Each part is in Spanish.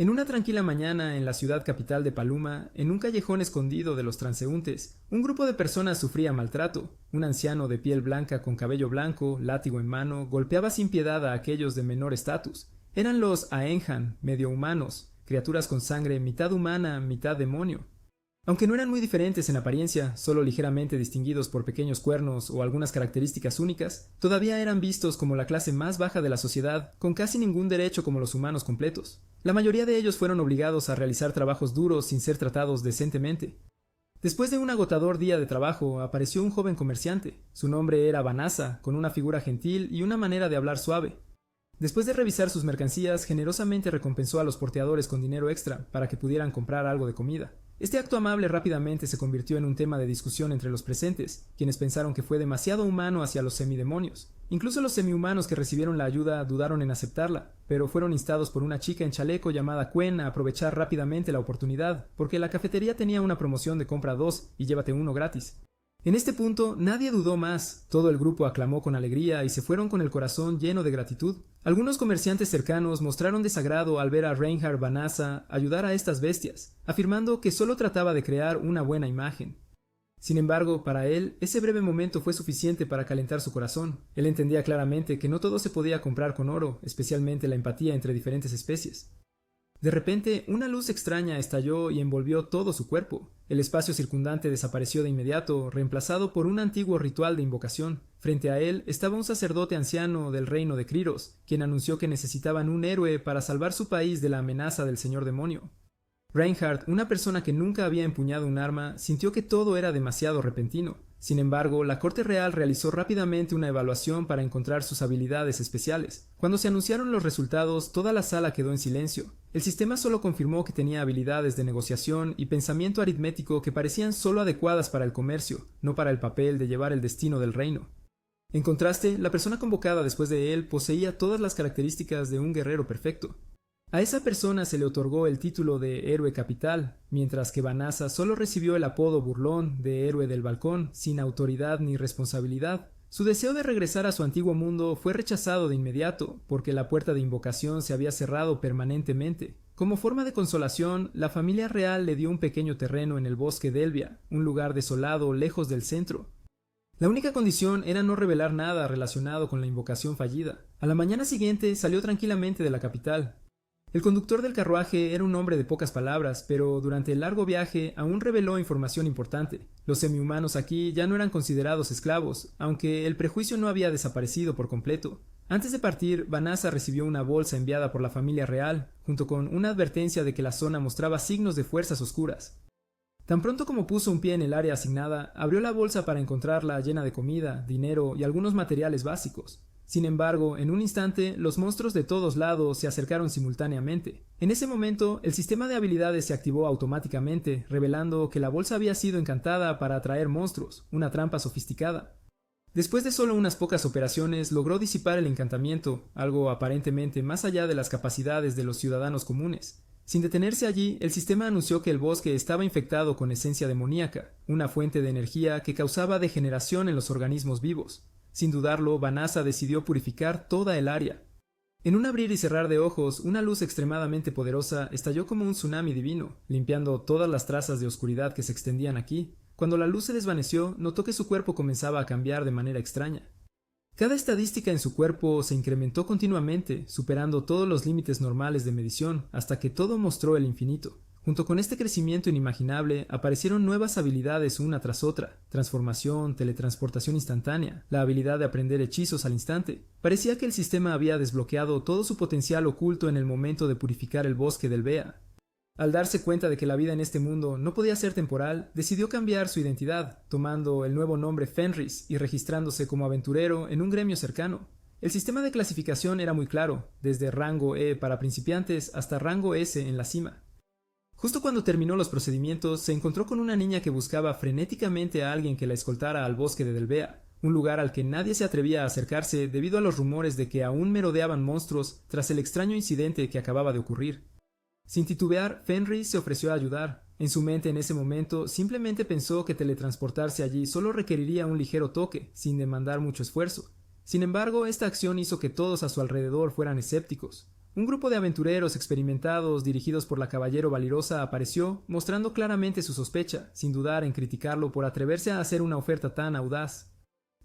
En una tranquila mañana en la ciudad capital de Paluma, en un callejón escondido de los transeúntes, un grupo de personas sufría maltrato. Un anciano de piel blanca con cabello blanco, látigo en mano, golpeaba sin piedad a aquellos de menor estatus. Eran los Aenjan, medio humanos, criaturas con sangre mitad humana, mitad demonio. Aunque no eran muy diferentes en apariencia, solo ligeramente distinguidos por pequeños cuernos o algunas características únicas, todavía eran vistos como la clase más baja de la sociedad, con casi ningún derecho como los humanos completos. La mayoría de ellos fueron obligados a realizar trabajos duros sin ser tratados decentemente. Después de un agotador día de trabajo, apareció un joven comerciante. Su nombre era Vanasa, con una figura gentil y una manera de hablar suave. Después de revisar sus mercancías, generosamente recompensó a los porteadores con dinero extra para que pudieran comprar algo de comida. Este acto amable rápidamente se convirtió en un tema de discusión entre los presentes, quienes pensaron que fue demasiado humano hacia los semidemonios. Incluso los semihumanos que recibieron la ayuda dudaron en aceptarla, pero fueron instados por una chica en chaleco llamada Quen a aprovechar rápidamente la oportunidad, porque la cafetería tenía una promoción de compra 2 y llévate uno gratis. En este punto nadie dudó más, todo el grupo aclamó con alegría y se fueron con el corazón lleno de gratitud. Algunos comerciantes cercanos mostraron desagrado al ver a Reinhard Vanasa ayudar a estas bestias, afirmando que solo trataba de crear una buena imagen. Sin embargo, para él, ese breve momento fue suficiente para calentar su corazón. Él entendía claramente que no todo se podía comprar con oro, especialmente la empatía entre diferentes especies. De repente, una luz extraña estalló y envolvió todo su cuerpo. El espacio circundante desapareció de inmediato, reemplazado por un antiguo ritual de invocación. Frente a él estaba un sacerdote anciano del reino de Criros, quien anunció que necesitaban un héroe para salvar su país de la amenaza del señor demonio. Reinhard, una persona que nunca había empuñado un arma, sintió que todo era demasiado repentino. Sin embargo, la corte real realizó rápidamente una evaluación para encontrar sus habilidades especiales. Cuando se anunciaron los resultados, toda la sala quedó en silencio. El sistema solo confirmó que tenía habilidades de negociación y pensamiento aritmético que parecían solo adecuadas para el comercio, no para el papel de llevar el destino del reino. En contraste, la persona convocada después de él poseía todas las características de un guerrero perfecto. A esa persona se le otorgó el título de héroe capital, mientras que Vanasa solo recibió el apodo burlón de héroe del balcón, sin autoridad ni responsabilidad. Su deseo de regresar a su antiguo mundo fue rechazado de inmediato, porque la puerta de invocación se había cerrado permanentemente. Como forma de consolación, la familia real le dio un pequeño terreno en el bosque de Elvia, un lugar desolado lejos del centro. La única condición era no revelar nada relacionado con la invocación fallida. A la mañana siguiente salió tranquilamente de la capital. El conductor del carruaje era un hombre de pocas palabras, pero durante el largo viaje aún reveló información importante. Los semihumanos aquí ya no eran considerados esclavos, aunque el prejuicio no había desaparecido por completo. Antes de partir, Vanasa recibió una bolsa enviada por la familia real, junto con una advertencia de que la zona mostraba signos de fuerzas oscuras. Tan pronto como puso un pie en el área asignada, abrió la bolsa para encontrarla llena de comida, dinero y algunos materiales básicos. Sin embargo, en un instante, los monstruos de todos lados se acercaron simultáneamente. En ese momento, el sistema de habilidades se activó automáticamente, revelando que la bolsa había sido encantada para atraer monstruos, una trampa sofisticada. Después de solo unas pocas operaciones, logró disipar el encantamiento, algo aparentemente más allá de las capacidades de los ciudadanos comunes. Sin detenerse allí, el sistema anunció que el bosque estaba infectado con esencia demoníaca, una fuente de energía que causaba degeneración en los organismos vivos. Sin dudarlo, Vanasa decidió purificar toda el área. En un abrir y cerrar de ojos, una luz extremadamente poderosa estalló como un tsunami divino, limpiando todas las trazas de oscuridad que se extendían aquí. Cuando la luz se desvaneció, notó que su cuerpo comenzaba a cambiar de manera extraña. Cada estadística en su cuerpo se incrementó continuamente, superando todos los límites normales de medición, hasta que todo mostró el infinito. Junto con este crecimiento inimaginable, aparecieron nuevas habilidades una tras otra: transformación, teletransportación instantánea, la habilidad de aprender hechizos al instante. Parecía que el sistema había desbloqueado todo su potencial oculto en el momento de purificar el bosque del Bea. Al darse cuenta de que la vida en este mundo no podía ser temporal, decidió cambiar su identidad, tomando el nuevo nombre Fenris y registrándose como aventurero en un gremio cercano. El sistema de clasificación era muy claro, desde rango E para principiantes hasta rango S en la cima. Justo cuando terminó los procedimientos, se encontró con una niña que buscaba frenéticamente a alguien que la escoltara al bosque de Delvea, un lugar al que nadie se atrevía a acercarse debido a los rumores de que aún merodeaban monstruos tras el extraño incidente que acababa de ocurrir. Sin titubear, Fenris se ofreció a ayudar. En su mente en ese momento simplemente pensó que teletransportarse allí solo requeriría un ligero toque, sin demandar mucho esfuerzo. Sin embargo, esta acción hizo que todos a su alrededor fueran escépticos. un grupo de aventureros experimentados dirigidos por la caballero Valirosa apareció, mostrando claramente su sospecha, sin dudar en criticarlo por atreverse a hacer una oferta tan audaz.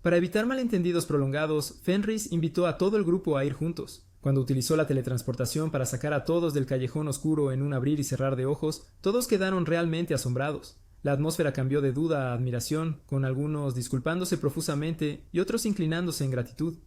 Para evitar malentendidos prolongados, Fenris invitó a todo el grupo a ir juntos. Cuando utilizó la teletransportación para sacar a todos del callejón oscuro en un abrir y cerrar de ojos, todos quedaron realmente asombrados. La atmósfera cambió de duda a admiración, con algunos disculpándose profusamente y otros inclinándose en gratitud.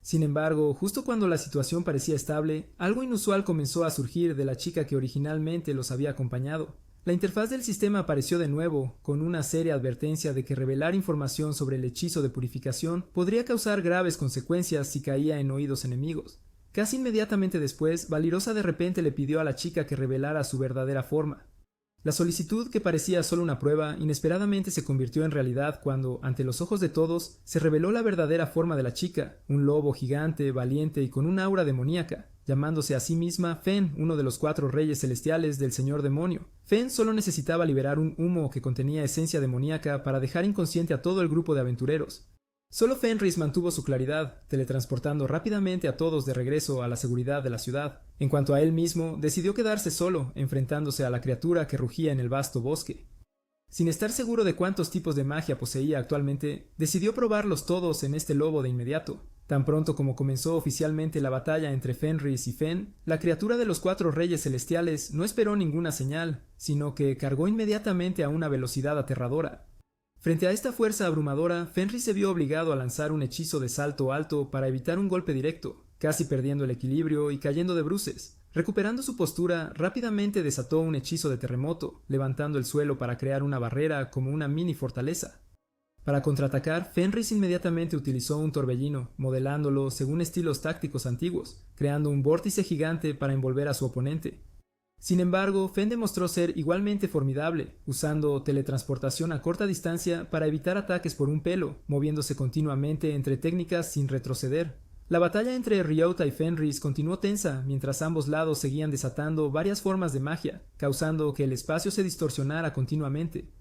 Sin embargo, justo cuando la situación parecía estable, algo inusual comenzó a surgir de la chica que originalmente los había acompañado. La interfaz del sistema apareció de nuevo, con una seria advertencia de que revelar información sobre el hechizo de purificación podría causar graves consecuencias si caía en oídos enemigos. Casi inmediatamente después, Valirosa de repente le pidió a la chica que revelara su verdadera forma. La solicitud, que parecía solo una prueba, inesperadamente se convirtió en realidad cuando, ante los ojos de todos, se reveló la verdadera forma de la chica, un lobo gigante, valiente y con un aura demoníaca, llamándose a sí misma Fen, uno de los 4 reyes celestiales del señor demonio. Fen solo necesitaba liberar un humo que contenía esencia demoníaca para dejar inconsciente a todo el grupo de aventureros. Solo Fenris mantuvo su claridad, teletransportando rápidamente a todos de regreso a la seguridad de la ciudad. En cuanto a él mismo, decidió quedarse solo, enfrentándose a la criatura que rugía en el vasto bosque. Sin estar seguro de cuántos tipos de magia poseía actualmente, decidió probarlos todos en este lobo de inmediato. Tan pronto como comenzó oficialmente la batalla entre Fenris y Fen, la criatura de los 4 reyes celestiales no esperó ninguna señal, sino que cargó inmediatamente a una velocidad aterradora. Frente a esta fuerza abrumadora, Fenris se vio obligado a lanzar un hechizo de salto alto para evitar un golpe directo, casi perdiendo el equilibrio y cayendo de bruces. Recuperando su postura, rápidamente desató un hechizo de terremoto, levantando el suelo para crear una barrera como una mini fortaleza. Para contraatacar, Fenris inmediatamente utilizó un torbellino, modelándolo según estilos tácticos antiguos, creando un vórtice gigante para envolver a su oponente. Sin embargo, Fen demostró ser igualmente formidable, usando teletransportación a corta distancia para evitar ataques por un pelo, moviéndose continuamente entre técnicas sin retroceder. La batalla entre Ryota y Fenris continuó tensa, mientras ambos lados seguían desatando varias formas de magia, causando que el espacio se distorsionara continuamente.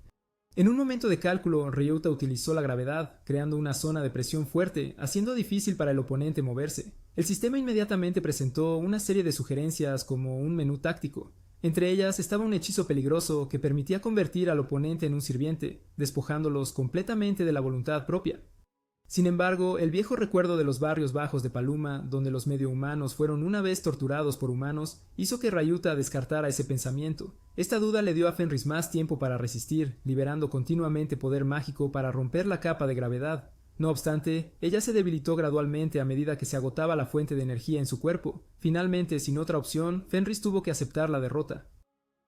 En un momento de cálculo, Ryota utilizó la gravedad, creando una zona de presión fuerte, haciendo difícil para el oponente moverse. El sistema inmediatamente presentó una serie de sugerencias como un menú táctico. Entre ellas estaba un hechizo peligroso que permitía convertir al oponente en un sirviente, despojándolos completamente de la voluntad propia. Sin embargo, el viejo recuerdo de los barrios bajos de Paluma, donde los medio humanos fueron una vez torturados por humanos, hizo que Ryota descartara ese pensamiento. Esta duda le dio a Fenris más tiempo para resistir, liberando continuamente poder mágico para romper la capa de gravedad. No obstante, ella se debilitó gradualmente a medida que se agotaba la fuente de energía en su cuerpo. Finalmente, sin otra opción, Fenris tuvo que aceptar la derrota.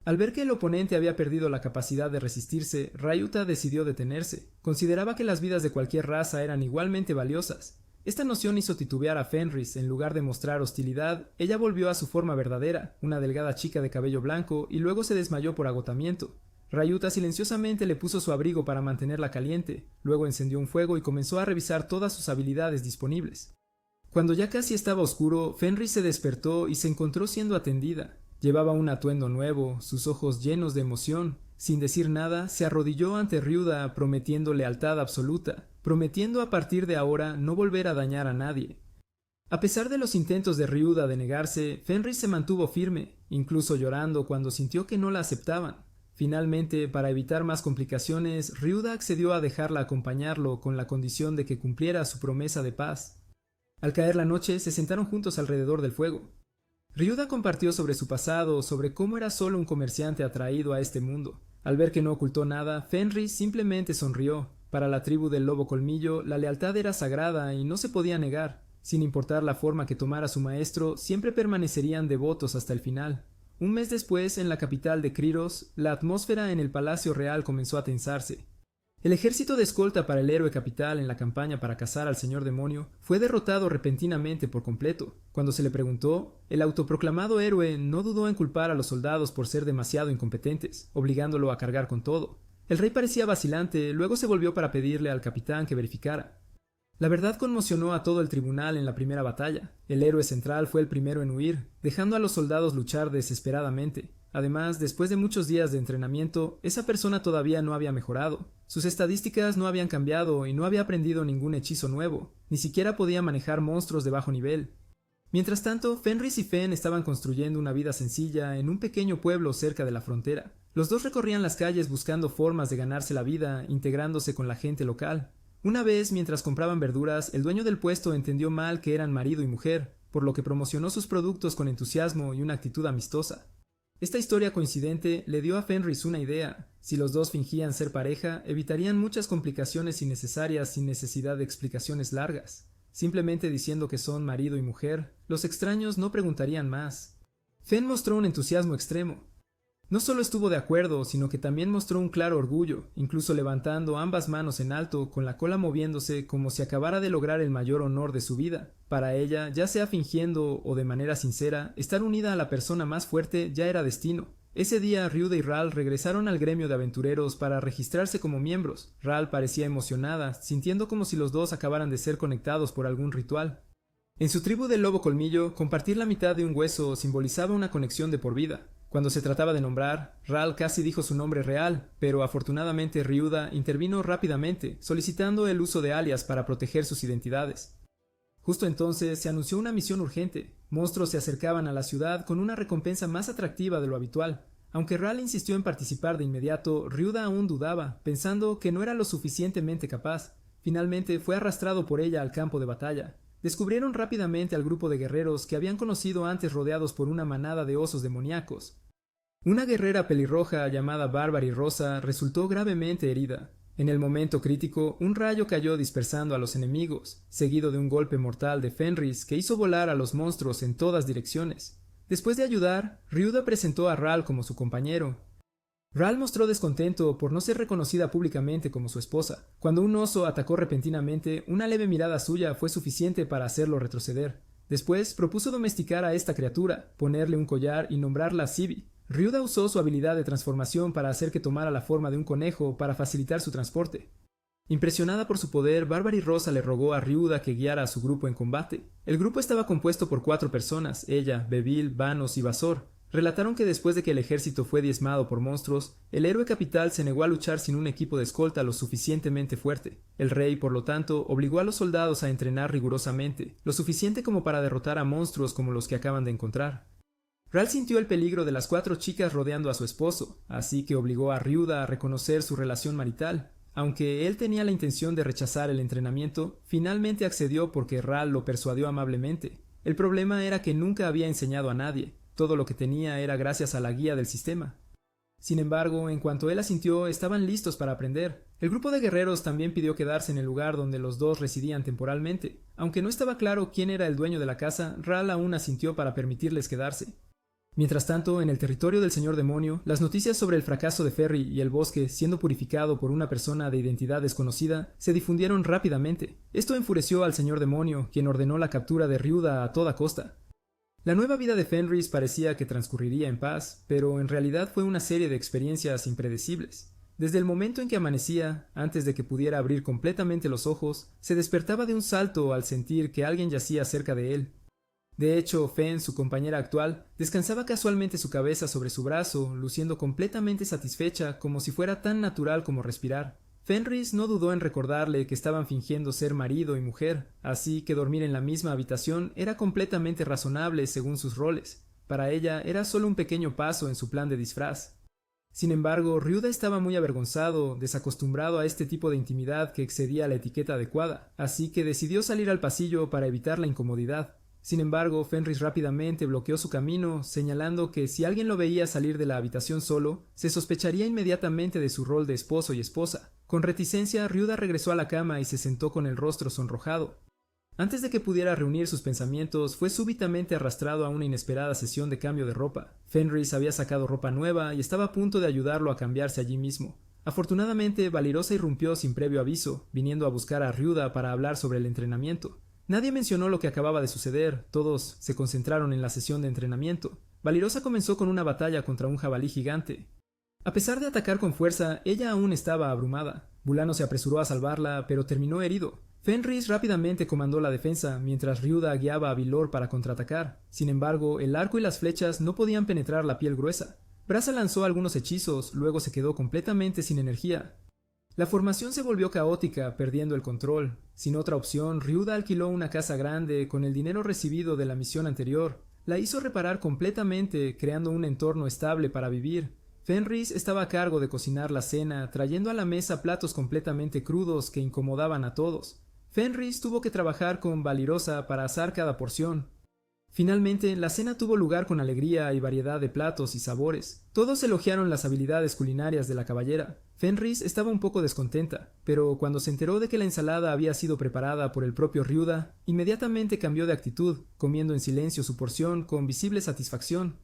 Al ver que el oponente había perdido la capacidad de resistirse, Ryota decidió detenerse. Consideraba que las vidas de cualquier raza eran igualmente valiosas. Esta noción hizo titubear a Fenris. En lugar de mostrar hostilidad, ella volvió a su forma verdadera, una delgada chica de cabello blanco, y luego se desmayó por agotamiento. Ryota silenciosamente le puso su abrigo para mantenerla caliente, luego encendió un fuego y comenzó a revisar todas sus habilidades disponibles. Cuando ya casi estaba oscuro, Fenris se despertó y se encontró siendo atendida. Llevaba un atuendo nuevo, sus ojos llenos de emoción. Sin decir nada, se arrodilló ante Ryuda prometiendo lealtad absoluta, prometiendo a partir de ahora no volver a dañar a nadie. A pesar de los intentos de Ryuda de negarse, Fenris se mantuvo firme, incluso llorando cuando sintió que no la aceptaban. Finalmente, para evitar más complicaciones, Ryuda accedió a dejarla acompañarlo con la condición de que cumpliera su promesa de paz. Al caer la noche, se sentaron juntos alrededor del fuego. Ryuda compartió sobre su pasado, sobre cómo era solo un comerciante atraído a este mundo. Al ver que no ocultó nada, Fenris simplemente sonrió. Para la tribu del Lobo Colmillo, la lealtad era sagrada y no se podía negar. Sin importar la forma que tomara su maestro, siempre permanecerían devotos hasta el final. Un mes después, en la capital de Kryros, la atmósfera en el Palacio Real comenzó a tensarse. El ejército de escolta para el héroe capital en la campaña para cazar al señor demonio fue derrotado repentinamente por completo. Cuando se le preguntó, el autoproclamado héroe no dudó en culpar a los soldados por ser demasiado incompetentes, obligándolo a cargar con todo. El rey parecía vacilante, luego se volvió para pedirle al capitán que verificara. La verdad conmocionó a todo el tribunal en la primera batalla. El héroe central fue el primero en huir, dejando a los soldados luchar desesperadamente. Además, después de muchos días de entrenamiento, esa persona todavía no había mejorado. Sus estadísticas no habían cambiado y no había aprendido ningún hechizo nuevo. Ni siquiera podía manejar monstruos de bajo nivel. Mientras tanto, Fenris y Fen estaban construyendo una vida sencilla en un pequeño pueblo cerca de la frontera. Los dos recorrían las calles buscando formas de ganarse la vida, integrándose con la gente local. Una vez, mientras compraban verduras, el dueño del puesto entendió mal que eran marido y mujer, por lo que promocionó sus productos con entusiasmo y una actitud amistosa. Esta historia coincidente le dio a Fenris una idea. Si los dos fingían ser pareja, evitarían muchas complicaciones innecesarias sin necesidad de explicaciones largas. Simplemente diciendo que son marido y mujer, los extraños no preguntarían más. Fen mostró un entusiasmo extremo. No solo estuvo de acuerdo, sino que también mostró un claro orgullo, incluso levantando ambas manos en alto, con la cola moviéndose como si acabara de lograr el mayor honor de su vida. Para ella, ya sea fingiendo o de manera sincera, estar unida a la persona más fuerte ya era destino. Ese día, Ryuda y Ral regresaron al gremio de aventureros para registrarse como miembros. Ral parecía emocionada, sintiendo como si los dos acabaran de ser conectados por algún ritual. En su tribu del lobo colmillo, compartir la mitad de un hueso simbolizaba una conexión de por vida. Cuando se trataba de nombrar, Ral casi dijo su nombre real, pero afortunadamente Ryuda intervino rápidamente, solicitando el uso de alias para proteger sus identidades. Justo entonces se anunció una misión urgente. Monstruos se acercaban a la ciudad con una recompensa más atractiva de lo habitual. Aunque Ral insistió en participar de inmediato, Ryuda aún dudaba, pensando que no era lo suficientemente capaz. Finalmente fue arrastrado por ella al campo de batalla. Descubrieron rápidamente al grupo de guerreros que habían conocido antes rodeados por una manada de osos demoníacos. Una guerrera pelirroja llamada Barbary Rosa resultó gravemente herida. En el momento crítico, un rayo cayó dispersando a los enemigos, seguido de un golpe mortal de Fenris que hizo volar a los monstruos en todas direcciones. Después de ayudar, Ryuda presentó a Ral como su compañero. Ral mostró descontento por no ser reconocida públicamente como su esposa. Cuando un oso atacó repentinamente, una leve mirada suya fue suficiente para hacerlo retroceder. Después propuso domesticar a esta criatura, ponerle un collar y nombrarla Sibi. Ryuda usó su habilidad de transformación para hacer que tomara la forma de un conejo para facilitar su transporte. Impresionada por su poder, Barbary Rosa le rogó a Ryuda que guiara a su grupo en combate. El grupo estaba compuesto por 4 personas, ella, Bevil, Vanos y Vasor. Relataron que después de que el ejército fue diezmado por monstruos, el héroe capital se negó a luchar sin un equipo de escolta lo suficientemente fuerte. El rey, por lo tanto, obligó a los soldados a entrenar rigurosamente, lo suficiente como para derrotar a monstruos como los que acaban de encontrar. Ral sintió el peligro de las 4 chicas rodeando a su esposo, así que obligó a Ryuda a reconocer su relación marital. Aunque él tenía la intención de rechazar el entrenamiento, finalmente accedió porque Ral lo persuadió amablemente. El problema era que nunca había enseñado a nadie. Todo lo que tenía era gracias a la guía del sistema. Sin embargo, en cuanto él asintió, estaban listos para aprender. El grupo de guerreros también pidió quedarse en el lugar donde los dos residían temporalmente. Aunque no estaba claro quién era el dueño de la casa, Ral aún asintió para permitirles quedarse. Mientras tanto, en el territorio del señor demonio, las noticias sobre el fracaso de Ferry y el bosque siendo purificado por una persona de identidad desconocida se difundieron rápidamente. Esto enfureció al señor demonio, quien ordenó la captura de Ryuda a toda costa. La nueva vida de Fenris parecía que transcurriría en paz, pero en realidad fue una serie de experiencias impredecibles. Desde el momento en que amanecía, antes de que pudiera abrir completamente los ojos, se despertaba de un salto al sentir que alguien yacía cerca de él. De hecho, Fen, su compañera actual, descansaba casualmente su cabeza sobre su brazo, luciendo completamente satisfecha, como si fuera tan natural como respirar. Fenris no dudó en recordarle que estaban fingiendo ser marido y mujer, así que dormir en la misma habitación era completamente razonable según sus roles. Para ella era solo un pequeño paso en su plan de disfraz. Sin embargo, Ryuda estaba muy avergonzado, desacostumbrado a este tipo de intimidad que excedía la etiqueta adecuada, así que decidió salir al pasillo para evitar la incomodidad. Sin embargo, Fenris rápidamente bloqueó su camino, señalando que si alguien lo veía salir de la habitación solo, se sospecharía inmediatamente de su rol de esposo y esposa. Con reticencia, Ryuda regresó a la cama y se sentó con el rostro sonrojado. Antes de que pudiera reunir sus pensamientos, fue súbitamente arrastrado a una inesperada sesión de cambio de ropa. Fenris había sacado ropa nueva y estaba a punto de ayudarlo a cambiarse allí mismo. Afortunadamente, Valirosa irrumpió sin previo aviso, viniendo a buscar a Ryuda para hablar sobre el entrenamiento. Nadie mencionó lo que acababa de suceder, todos se concentraron en la sesión de entrenamiento. Valirosa comenzó con una batalla contra un jabalí gigante. A pesar de atacar con fuerza, ella aún estaba abrumada. Bulano se apresuró a salvarla, pero terminó herido. Fenris rápidamente comandó la defensa, mientras Ryuda guiaba a Vilor para contraatacar. Sin embargo, el arco y las flechas no podían penetrar la piel gruesa. Brasa lanzó algunos hechizos, luego se quedó completamente sin energía. La formación se volvió caótica, perdiendo el control. Sin otra opción, Ryuda alquiló una casa grande con el dinero recibido de la misión anterior. La hizo reparar completamente, creando un entorno estable para vivir. Fenris estaba a cargo de cocinar la cena, trayendo a la mesa platos completamente crudos que incomodaban a todos. Fenris tuvo que trabajar con Valirosa para asar cada porción. Finalmente, la cena tuvo lugar con alegría y variedad de platos y sabores. Todos elogiaron las habilidades culinarias de la caballera. Fenris estaba un poco descontenta, pero cuando se enteró de que la ensalada había sido preparada por el propio Ryuda, inmediatamente cambió de actitud, comiendo en silencio su porción con visible satisfacción.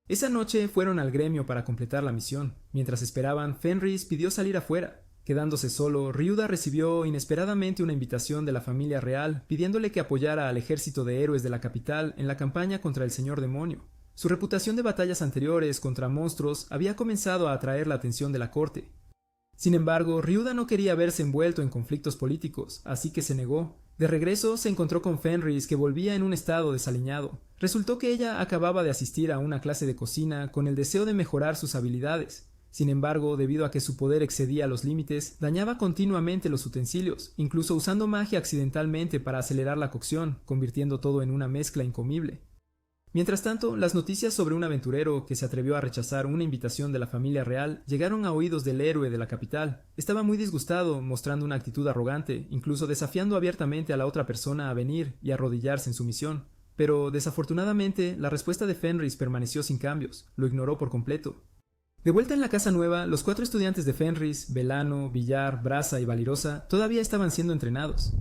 Esa noche fueron al gremio para completar la misión. Mientras esperaban, Fenris pidió salir afuera. Quedándose solo, Ryuda recibió inesperadamente una invitación de la familia real pidiéndole que apoyara al ejército de héroes de la capital en la campaña contra el Señor Demonio. Su reputación de batallas anteriores contra monstruos había comenzado a atraer la atención de la corte. Sin embargo, Ryuda no quería verse envuelto en conflictos políticos, así que se negó. De regreso se encontró con Fenris, que volvía en un estado desaliñado. Resultó que ella acababa de asistir a una clase de cocina con el deseo de mejorar sus habilidades. Sin embargo, debido a que su poder excedía los límites, dañaba continuamente los utensilios, incluso usando magia accidentalmente para acelerar la cocción, convirtiendo todo en una mezcla incomible. Mientras tanto, las noticias sobre un aventurero que se atrevió a rechazar una invitación de la familia real llegaron a oídos del héroe de la capital. Estaba muy disgustado, mostrando una actitud arrogante, incluso desafiando abiertamente a la otra persona a venir y arrodillarse en su misión. Pero, desafortunadamente, la respuesta de Fenris permaneció sin cambios, lo ignoró por completo. De vuelta en la casa nueva, los 4 estudiantes de Fenris, Velano, Villar, Brasa y Valirosa, todavía estaban siendo entrenados.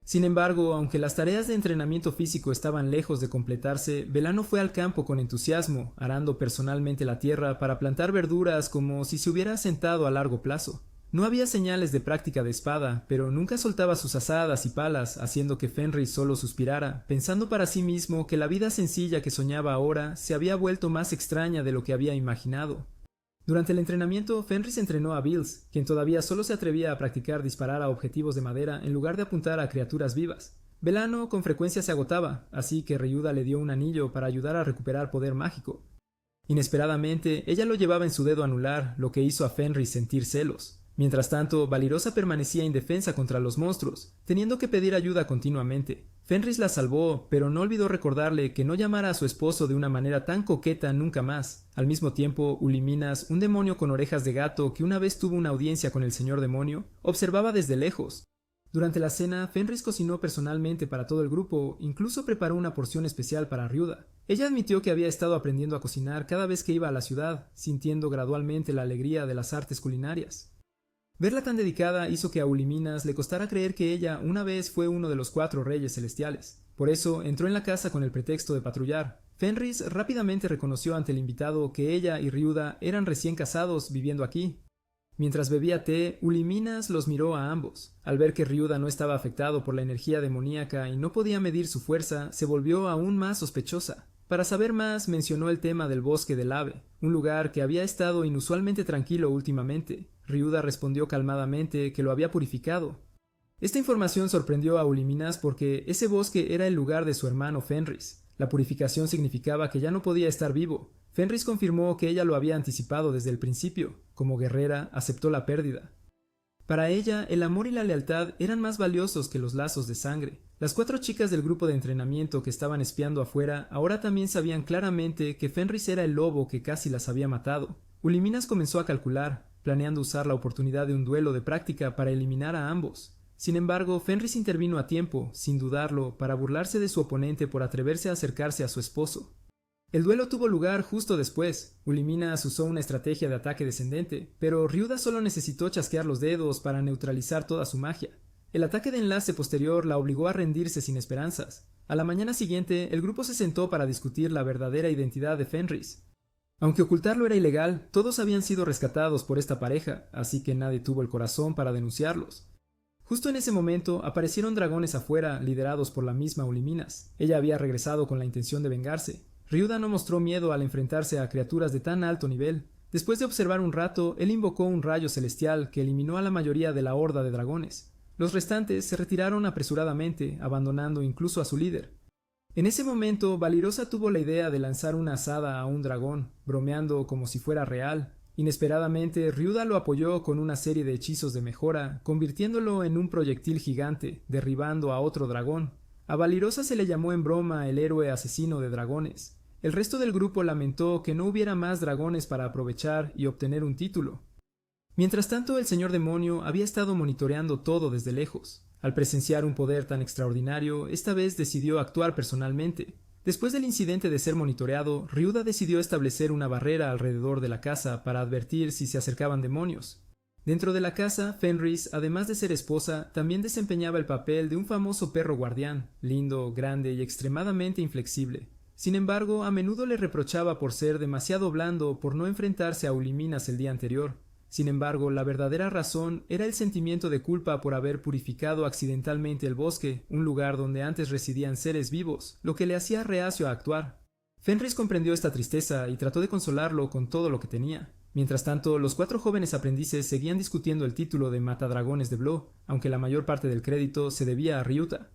Sin embargo, aunque las tareas de entrenamiento físico estaban lejos de completarse, Velano fue al campo con entusiasmo, arando personalmente la tierra para plantar verduras como si se hubiera asentado a largo plazo. No había señales de práctica de espada, pero nunca soltaba sus azadas y palas, haciendo que Fenris solo suspirara, pensando para sí mismo que la vida sencilla que soñaba ahora se había vuelto más extraña de lo que había imaginado. Durante el entrenamiento, Fenris entrenó a Bills, quien todavía solo se atrevía a practicar disparar a objetivos de madera en lugar de apuntar a criaturas vivas. Velano con frecuencia se agotaba, así que Ryuda le dio un anillo para ayudar a recuperar poder mágico. Inesperadamente, ella lo llevaba en su dedo anular, lo que hizo a Fenris sentir celos. Mientras tanto, Valirosa permanecía indefensa contra los monstruos, teniendo que pedir ayuda continuamente. Fenris la salvó, pero no olvidó recordarle que no llamara a su esposo de una manera tan coqueta nunca más. Al mismo tiempo, Uliminas, un demonio con orejas de gato que una vez tuvo una audiencia con el señor demonio, observaba desde lejos. Durante la cena, Fenris cocinó personalmente para todo el grupo, incluso preparó una porción especial para Ryuda. Ella admitió que había estado aprendiendo a cocinar cada vez que iba a la ciudad, sintiendo gradualmente la alegría de las artes culinarias. Verla tan dedicada hizo que a Uliminas le costara creer que ella una vez fue uno de los 4 reyes celestiales. Por eso entró en la casa con el pretexto de patrullar. Fenris rápidamente reconoció ante el invitado que ella y Ryuda eran recién casados viviendo aquí. Mientras bebía té, Uliminas los miró a ambos. Al ver que Ryuda no estaba afectado por la energía demoníaca y no podía medir su fuerza, se volvió aún más sospechosa. Para saber más, mencionó el tema del bosque del ave, un lugar que había estado inusualmente tranquilo últimamente. Ryuda respondió calmadamente que lo había purificado. Esta información sorprendió a Uliminas porque ese bosque era el lugar de su hermano Fenris. La purificación significaba que ya no podía estar vivo. Fenris confirmó que ella lo había anticipado desde el principio. Como guerrera, aceptó la pérdida. Para ella, el amor y la lealtad eran más valiosos que los lazos de sangre. Las 4 chicas del grupo de entrenamiento que estaban espiando afuera ahora también sabían claramente que Fenris era el lobo que casi las había matado. Uliminas comenzó a calcular, planeando usar la oportunidad de un duelo de práctica para eliminar a ambos. Sin embargo, Fenris intervino a tiempo, sin dudarlo, para burlarse de su oponente por atreverse a acercarse a su esposo. El duelo tuvo lugar justo después. Uliminas usó una estrategia de ataque descendente, pero Ryuda solo necesitó chasquear los dedos para neutralizar toda su magia. El ataque de enlace posterior la obligó a rendirse sin esperanzas. A la mañana siguiente, el grupo se sentó para discutir la verdadera identidad de Fenris. Aunque ocultarlo era ilegal, todos habían sido rescatados por esta pareja, así que nadie tuvo el corazón para denunciarlos. Justo en ese momento aparecieron dragones afuera, liderados por la misma Uliminas. Ella había regresado con la intención de vengarse. Ryuda no mostró miedo al enfrentarse a criaturas de tan alto nivel. Después de observar un rato, él invocó un rayo celestial que eliminó a la mayoría de la horda de dragones. Los restantes se retiraron apresuradamente, abandonando incluso a su líder. En ese momento, Valirosa tuvo la idea de lanzar una azada a un dragón, bromeando como si fuera real. Inesperadamente, Ryuda lo apoyó con una serie de hechizos de mejora, convirtiéndolo en un proyectil gigante, derribando a otro dragón. A Valirosa se le llamó en broma el héroe asesino de dragones. El resto del grupo lamentó que no hubiera más dragones para aprovechar y obtener un título. Mientras tanto, el señor demonio había estado monitoreando todo desde lejos. Al presenciar un poder tan extraordinario, esta vez decidió actuar personalmente. Después del incidente de ser monitoreado, Ryuda decidió establecer una barrera alrededor de la casa para advertir si se acercaban demonios. Dentro de la casa, Fenris, además de ser esposa, también desempeñaba el papel de un famoso perro guardián, lindo, grande y extremadamente inflexible. Sin embargo, a menudo le reprochaba por ser demasiado blando por no enfrentarse a Uliminas el día anterior. Sin embargo, la verdadera razón era el sentimiento de culpa por haber purificado accidentalmente el bosque, un lugar donde antes residían seres vivos, lo que le hacía reacio a actuar. Fenris comprendió esta tristeza y trató de consolarlo con todo lo que tenía. Mientras tanto, los 4 jóvenes aprendices seguían discutiendo el título de Matadragones de Blo, aunque la mayor parte del crédito se debía a Ryuta.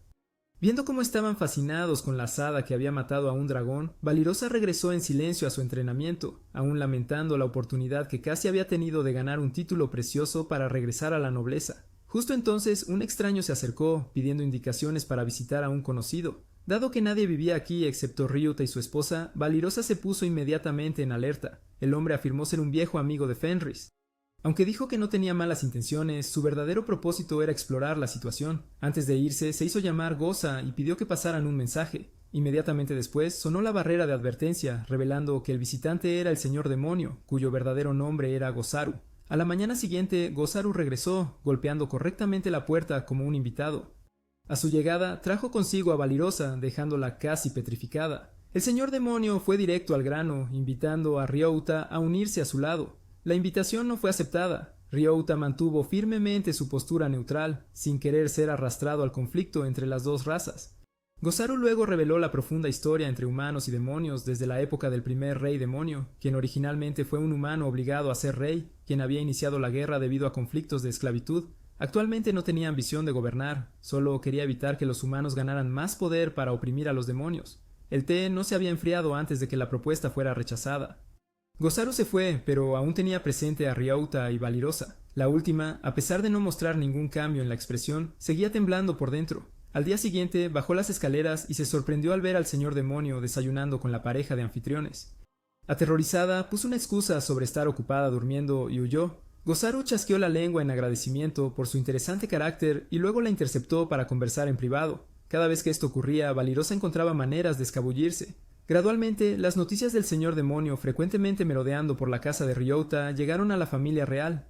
Viendo cómo estaban fascinados con la asada que había matado a un dragón, Valirosa regresó en silencio a su entrenamiento, aún lamentando la oportunidad que casi había tenido de ganar un título precioso para regresar a la nobleza. Justo entonces, un extraño se acercó, pidiendo indicaciones para visitar a un conocido. Dado que nadie vivía aquí excepto Ryuta y su esposa, Valirosa se puso inmediatamente en alerta. El hombre afirmó ser un viejo amigo de Fenris. Aunque dijo que no tenía malas intenciones, su verdadero propósito era explorar la situación. Antes de irse, se hizo llamar Goza y pidió que pasaran un mensaje. Inmediatamente después, sonó la barrera de advertencia, revelando que el visitante era el señor demonio, cuyo verdadero nombre era Gozaru. A la mañana siguiente, Gozaru regresó, golpeando correctamente la puerta como un invitado. A su llegada, trajo consigo a Valirosa, dejándola casi petrificada. El señor demonio fue directo al grano, invitando a Ryouta a unirse a su lado. La invitación no fue aceptada. Ryouta mantuvo firmemente su postura neutral, sin querer ser arrastrado al conflicto entre las dos razas. Gozaru luego reveló la profunda historia entre humanos y demonios desde la época del primer rey demonio, quien originalmente fue un humano obligado a ser rey, quien había iniciado la guerra debido a conflictos de esclavitud. Actualmente no tenía ambición de gobernar, solo quería evitar que los humanos ganaran más poder para oprimir a los demonios. El té no se había enfriado antes de que la propuesta fuera rechazada. Gozaru se fue, pero aún tenía presente a Ryouta y Valirosa. La última, a pesar de no mostrar ningún cambio en la expresión, seguía temblando por dentro. Al día siguiente bajó las escaleras y se sorprendió al ver al señor demonio desayunando con la pareja de anfitriones. Aterrorizada, puso una excusa sobre estar ocupada durmiendo y huyó. Gozaru chasqueó la lengua en agradecimiento por su interesante carácter y luego la interceptó para conversar en privado. Cada vez que esto ocurría, Valirosa encontraba maneras de escabullirse. Gradualmente, las noticias del señor demonio frecuentemente merodeando por la casa de Ryouta llegaron a la familia real.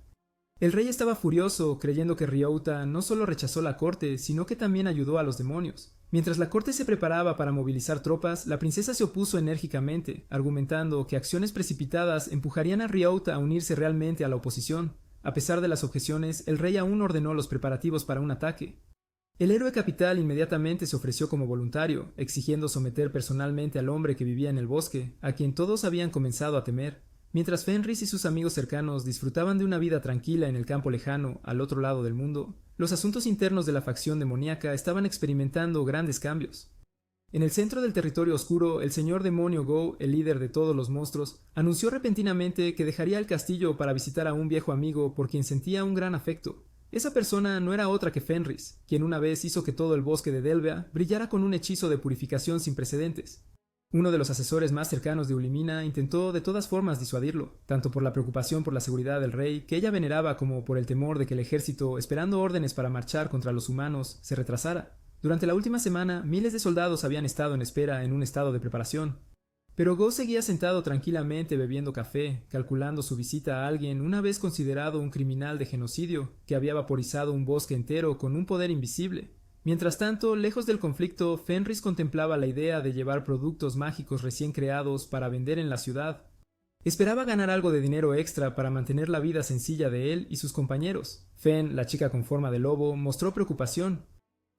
El rey estaba furioso, creyendo que Ryouta no solo rechazó la corte, sino que también ayudó a los demonios. Mientras la corte se preparaba para movilizar tropas, la princesa se opuso enérgicamente, argumentando que acciones precipitadas empujarían a Ryouta a unirse realmente a la oposición. A pesar de las objeciones, el rey aún ordenó los preparativos para un ataque. El héroe capital inmediatamente se ofreció como voluntario, exigiendo someter personalmente al hombre que vivía en el bosque, a quien todos habían comenzado a temer. Mientras Fenris y sus amigos cercanos disfrutaban de una vida tranquila en el campo lejano, al otro lado del mundo, los asuntos internos de la facción demoníaca estaban experimentando grandes cambios. En el centro del territorio oscuro, el señor demonio Go, el líder de todos los monstruos, anunció repentinamente que dejaría el castillo para visitar a un viejo amigo por quien sentía un gran afecto. Esa persona no era otra que Fenris, quien una vez hizo que todo el bosque de Delvea brillara con un hechizo de purificación sin precedentes. Uno de los asesores más cercanos de Ulimina intentó de todas formas disuadirlo, tanto por la preocupación por la seguridad del rey, que ella veneraba, como por el temor de que el ejército, esperando órdenes para marchar contra los humanos, se retrasara. Durante la última semana, miles de soldados habían estado en espera en un estado de preparación. Pero Go seguía sentado tranquilamente bebiendo café, calculando su visita a alguien una vez considerado un criminal de genocidio, que había vaporizado un bosque entero con un poder invisible. Mientras tanto, lejos del conflicto, Fenris contemplaba la idea de llevar productos mágicos recién creados para vender en la ciudad. Esperaba ganar algo de dinero extra para mantener la vida sencilla de él y sus compañeros. Fen, la chica con forma de lobo, mostró preocupación.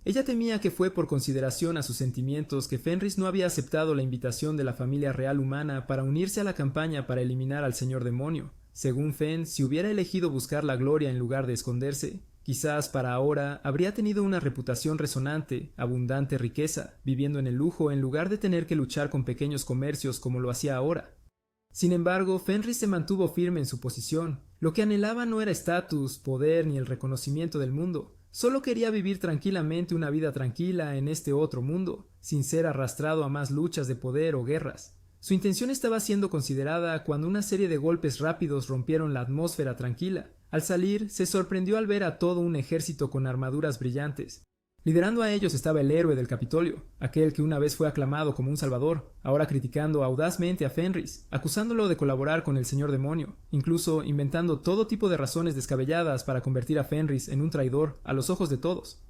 Ella temía que fue por consideración a sus sentimientos que Fenris no había aceptado la invitación de la familia real humana para unirse a la campaña para eliminar al señor demonio. Según Fen, si hubiera elegido buscar la gloria en lugar de esconderse, quizás para ahora habría tenido una reputación resonante, abundante riqueza, viviendo en el lujo en lugar de tener que luchar con pequeños comercios como lo hacía ahora. Sin embargo, Fenris se mantuvo firme en su posición. Lo que anhelaba no era estatus, poder ni el reconocimiento del mundo. Solo quería vivir tranquilamente una vida tranquila en este otro mundo, sin ser arrastrado a más luchas de poder o guerras. Su intención estaba siendo considerada cuando una serie de golpes rápidos rompieron la atmósfera tranquila. Al salir, se sorprendió al ver a todo un ejército con armaduras brillantes. Liderando a ellos estaba el héroe del Capitolio, aquel que una vez fue aclamado como un salvador, ahora criticando audazmente a Fenris, acusándolo de colaborar con el señor demonio, incluso inventando todo tipo de razones descabelladas para convertir a Fenris en un traidor a los ojos de todos.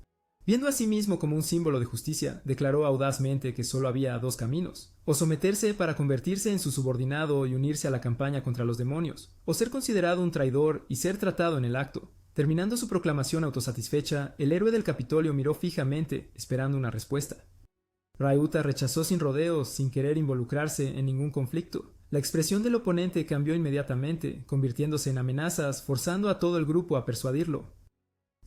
Viendo a sí mismo como un símbolo de justicia, declaró audazmente que solo había dos caminos: o someterse para convertirse en su subordinado y unirse a la campaña contra los demonios, o ser considerado un traidor y ser tratado en el acto. Terminando su proclamación autosatisfecha, el héroe del Capitolio miró fijamente, esperando una respuesta. Ryuta rechazó sin rodeos, sin querer involucrarse en ningún conflicto. La expresión del oponente cambió inmediatamente, convirtiéndose en amenazas, forzando a todo el grupo a persuadirlo.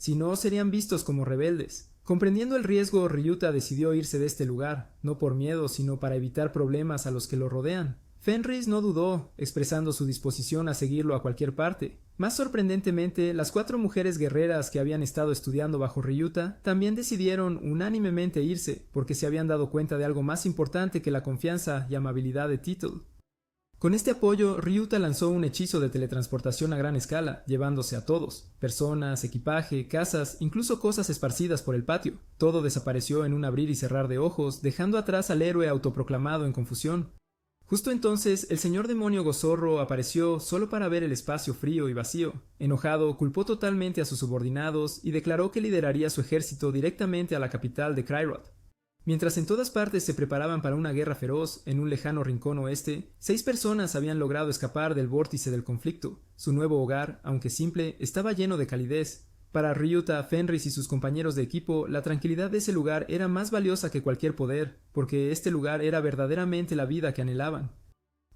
Si no, serían vistos como rebeldes. Comprendiendo el riesgo, Ryuta decidió irse de este lugar, no por miedo, sino para evitar problemas a los que lo rodean. Fenris no dudó, expresando su disposición a seguirlo a cualquier parte. Más sorprendentemente, las 4 mujeres guerreras que habían estado estudiando bajo Ryuta también decidieron unánimemente irse, porque se habían dado cuenta de algo más importante que la confianza y amabilidad de Tittle. Con este apoyo, Ryuta lanzó un hechizo de teletransportación a gran escala, llevándose a todos: personas, equipaje, casas, incluso cosas esparcidas por el patio. Todo desapareció en un abrir y cerrar de ojos, dejando atrás al héroe autoproclamado en confusión. Justo entonces, el señor demonio Gozorro apareció solo para ver el espacio frío y vacío. Enojado, culpó totalmente a sus subordinados y declaró que lideraría su ejército directamente a la capital de Crairrot. Mientras en todas partes se preparaban para una guerra feroz, en un lejano rincón oeste, 6 personas habían logrado escapar del vórtice del conflicto. Su nuevo hogar, aunque simple, estaba lleno de calidez. Para Ryuta, Fenris y sus compañeros de equipo, la tranquilidad de ese lugar era más valiosa que cualquier poder, porque este lugar era verdaderamente la vida que anhelaban.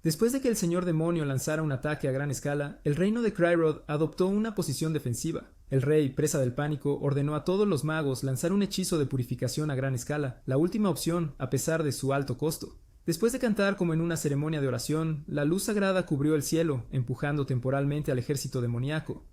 Después de que el señor demonio lanzara un ataque a gran escala, el reino de Crairrot adoptó una posición defensiva. El rey, presa del pánico, ordenó a todos los magos lanzar un hechizo de purificación a gran escala, la última opción, a pesar de su alto costo. Después de cantar como en una ceremonia de oración, la luz sagrada cubrió el cielo, empujando temporalmente al ejército demoníaco.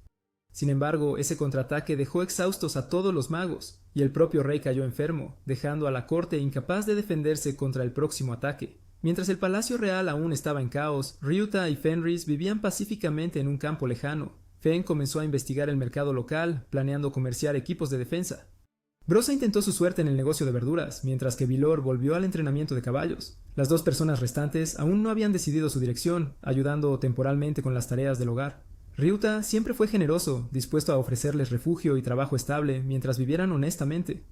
Sin embargo, ese contraataque dejó exhaustos a todos los magos, y el propio rey cayó enfermo, dejando a la corte incapaz de defenderse contra el próximo ataque. Mientras el palacio real aún estaba en caos, Ryuta y Fenris vivían pacíficamente en un campo lejano. Fen comenzó a investigar el mercado local, planeando comerciar equipos de defensa. Brosa intentó su suerte en el negocio de verduras, mientras que Vilor volvió al entrenamiento de caballos. Las 2 personas restantes aún no habían decidido su dirección, ayudando temporalmente con las tareas del hogar. Ryuta siempre fue generoso, dispuesto a ofrecerles refugio y trabajo estable mientras vivieran honestamente.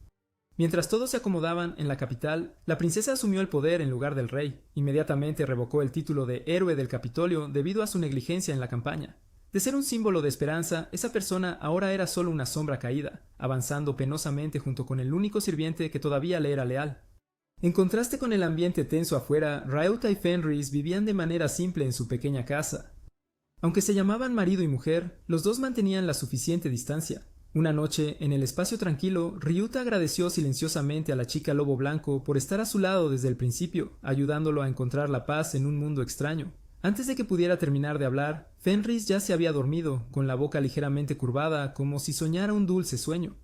Mientras todos se acomodaban en la capital, la princesa asumió el poder en lugar del rey. Inmediatamente revocó el título de héroe del Capitolio debido a su negligencia en la campaña. De ser un símbolo de esperanza, esa persona ahora era solo una sombra caída, avanzando penosamente junto con el único sirviente que todavía le era leal. En contraste con el ambiente tenso afuera, Ryuta y Fenris vivían de manera simple en su pequeña casa. Aunque se llamaban marido y mujer, los dos mantenían la suficiente distancia. Una noche, en el espacio tranquilo, Ryuta agradeció silenciosamente a la chica lobo blanco por estar a su lado desde el principio, ayudándolo a encontrar la paz en un mundo extraño. Antes de que pudiera terminar de hablar, Fenris ya se había dormido, con la boca ligeramente curvada, como si soñara un dulce sueño.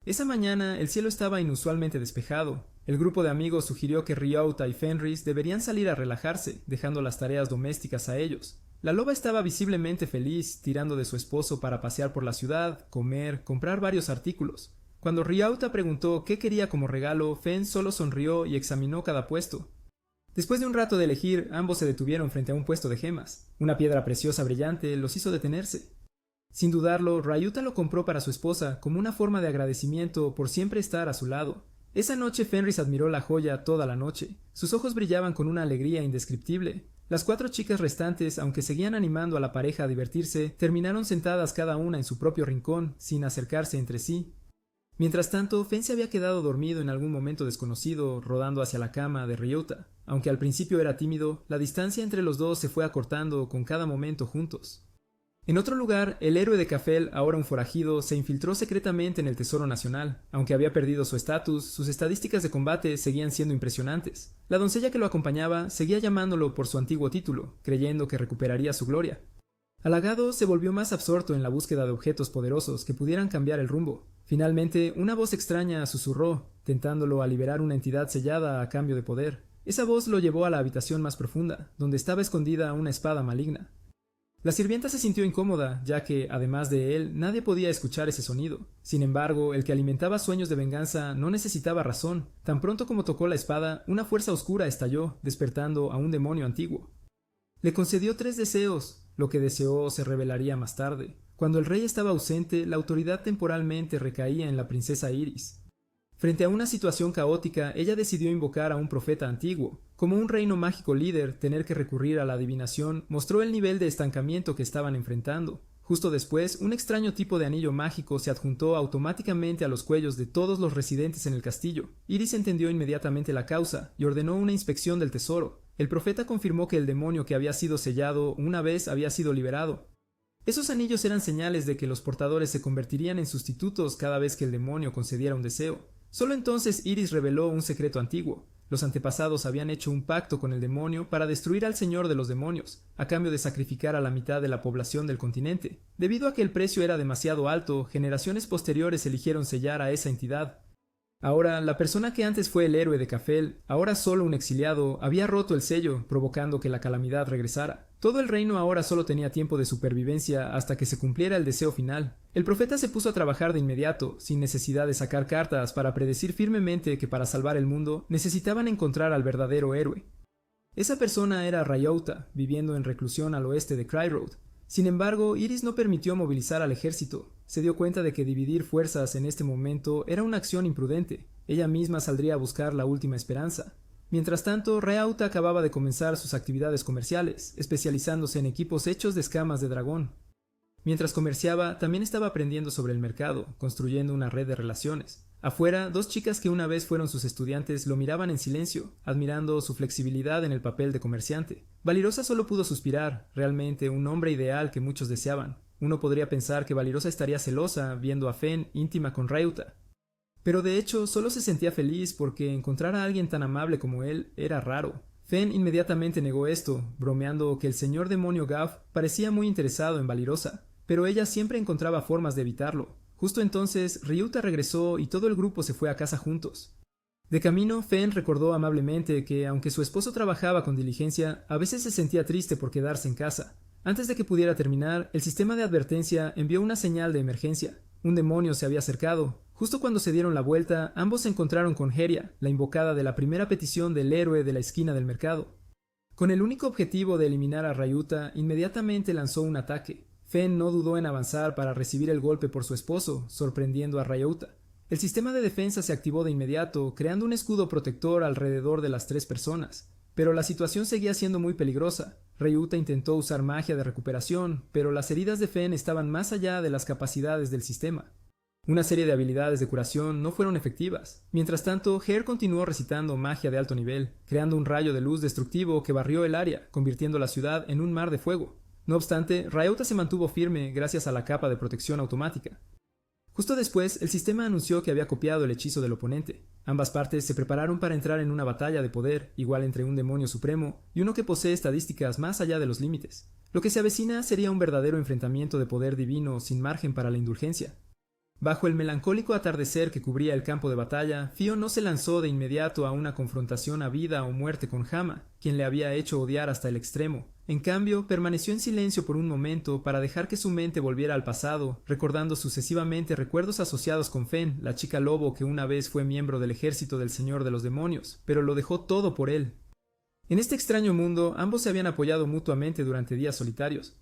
Esa mañana el cielo estaba inusualmente despejado. El grupo de amigos sugirió que Ryuta y Fenris deberían salir a relajarse, dejando las tareas domésticas a ellos. La loba estaba visiblemente feliz, tirando de su esposo para pasear por la ciudad, comer, comprar varios artículos. Cuando Ryuta preguntó qué quería como regalo, Fen solo sonrió y examinó cada puesto. Después de un rato de elegir, ambos se detuvieron frente a un puesto de gemas. Una piedra preciosa brillante los hizo detenerse. Sin dudarlo, Ryuta lo compró para su esposa como una forma de agradecimiento por siempre estar a su lado. Esa noche Fenris admiró la joya toda la noche. Sus ojos brillaban con una alegría indescriptible. Las 4 chicas restantes, aunque seguían animando a la pareja a divertirse, terminaron sentadas cada una en su propio rincón, sin acercarse entre sí. Mientras tanto, Fen se había quedado dormido en algún momento desconocido, rodando hacia la cama de Ryuta. Aunque al principio era tímido, la distancia entre los dos se fue acortando con cada momento juntos. En otro lugar, el héroe de Cafel, ahora un forajido, se infiltró secretamente en el Tesoro Nacional. Aunque había perdido su estatus, sus estadísticas de combate seguían siendo impresionantes. La doncella que lo acompañaba seguía llamándolo por su antiguo título, creyendo que recuperaría su gloria. Halagado, se volvió más absorto en la búsqueda de objetos poderosos que pudieran cambiar el rumbo. Finalmente, una voz extraña susurró, tentándolo a liberar una entidad sellada a cambio de poder. Esa voz lo llevó a la habitación más profunda, donde estaba escondida una espada maligna. La sirvienta se sintió incómoda, ya que, además de él, nadie podía escuchar ese sonido. Sin embargo, el que alimentaba sueños de venganza no necesitaba razón. Tan pronto como tocó la espada, una fuerza oscura estalló, despertando a un demonio antiguo. Le concedió 3 deseos. Lo que deseó se revelaría más tarde. Cuando el rey estaba ausente, la autoridad temporalmente recaía en la princesa Iris. Frente a una situación caótica, ella decidió invocar a un profeta antiguo. Como un reino mágico líder, tener que recurrir a la adivinación mostró el nivel de estancamiento que estaban enfrentando. Justo después, un extraño tipo de anillo mágico se adjuntó automáticamente a los cuellos de todos los residentes en el castillo. Iris entendió inmediatamente la causa y ordenó una inspección del tesoro. El profeta confirmó que el demonio que había sido sellado una vez había sido liberado. Esos anillos eran señales de que los portadores se convertirían en sustitutos cada vez que el demonio concediera un deseo. Solo entonces Iris reveló un secreto antiguo. Los antepasados habían hecho un pacto con el demonio para destruir al señor de los demonios, a cambio de sacrificar a la mitad de la población del continente. Debido a que el precio era demasiado alto, generaciones posteriores eligieron sellar a esa entidad. Ahora, la persona que antes fue el héroe de Cafel, ahora solo un exiliado, había roto el sello, provocando que la calamidad regresara. Todo el reino ahora solo tenía tiempo de supervivencia hasta que se cumpliera el deseo final. El profeta se puso a trabajar de inmediato, sin necesidad de sacar cartas, para predecir firmemente que para salvar el mundo necesitaban encontrar al verdadero héroe. Esa persona era Rayouta, viviendo en reclusión al oeste de Cry Road. Sin embargo, Iris no permitió movilizar al ejército. Se dio cuenta de que dividir fuerzas en este momento era una acción imprudente. Ella misma saldría a buscar la última esperanza. Mientras tanto, Rayouta acababa de comenzar sus actividades comerciales, especializándose en equipos hechos de escamas de dragón. Mientras comerciaba, también estaba aprendiendo sobre el mercado, construyendo una red de relaciones. Afuera, 2 chicas que una vez fueron sus estudiantes lo miraban en silencio, admirando su flexibilidad en el papel de comerciante. Valirosa solo pudo suspirar, realmente un hombre ideal que muchos deseaban. Uno podría pensar que Valirosa estaría celosa viendo a Fen íntima con Rayouta. Pero de hecho, solo se sentía feliz porque encontrar a alguien tan amable como él era raro. Fen inmediatamente negó esto, bromeando que el señor demonio Gav parecía muy interesado en Valirosa, pero ella siempre encontraba formas de evitarlo. Justo entonces, Ryuta regresó y todo el grupo se fue a casa juntos. De camino, Fen recordó amablemente que, aunque su esposo trabajaba con diligencia, a veces se sentía triste por quedarse en casa. Antes de que pudiera terminar, el sistema de advertencia envió una señal de emergencia. Un demonio se había acercado. Justo cuando se dieron la vuelta, ambos se encontraron con Heria, la invocada de la primera petición del héroe de la esquina del mercado. Con el único objetivo de eliminar a Rayuta, inmediatamente lanzó un ataque. Fen no dudó en avanzar para recibir el golpe por su esposo, sorprendiendo a Rayuta. El sistema de defensa se activó de inmediato, creando un escudo protector alrededor de las 3 personas. Pero la situación seguía siendo muy peligrosa. Rayuta intentó usar magia de recuperación, pero las heridas de Fen estaban más allá de las capacidades del sistema. Una serie de habilidades de curación no fueron efectivas. Mientras tanto, Her continuó recitando magia de alto nivel, creando un rayo de luz destructivo que barrió el área, convirtiendo la ciudad en un mar de fuego. No obstante, Rayuta se mantuvo firme gracias a la capa de protección automática. Justo después, el sistema anunció que había copiado el hechizo del oponente. Ambas partes se prepararon para entrar en una batalla de poder, igual entre un demonio supremo y uno que posee estadísticas más allá de los límites. Lo que se avecina sería un verdadero enfrentamiento de poder divino sin margen para la indulgencia. Bajo el melancólico atardecer que cubría el campo de batalla, Fio no se lanzó de inmediato a una confrontación a vida o muerte con Hama, quien le había hecho odiar hasta el extremo. En cambio, permaneció en silencio por un momento para dejar que su mente volviera al pasado, recordando sucesivamente recuerdos asociados con Fen, la chica lobo que una vez fue miembro del ejército del Señor de los Demonios, pero lo dejó todo por él. En este extraño mundo, ambos se habían apoyado mutuamente durante días solitarios.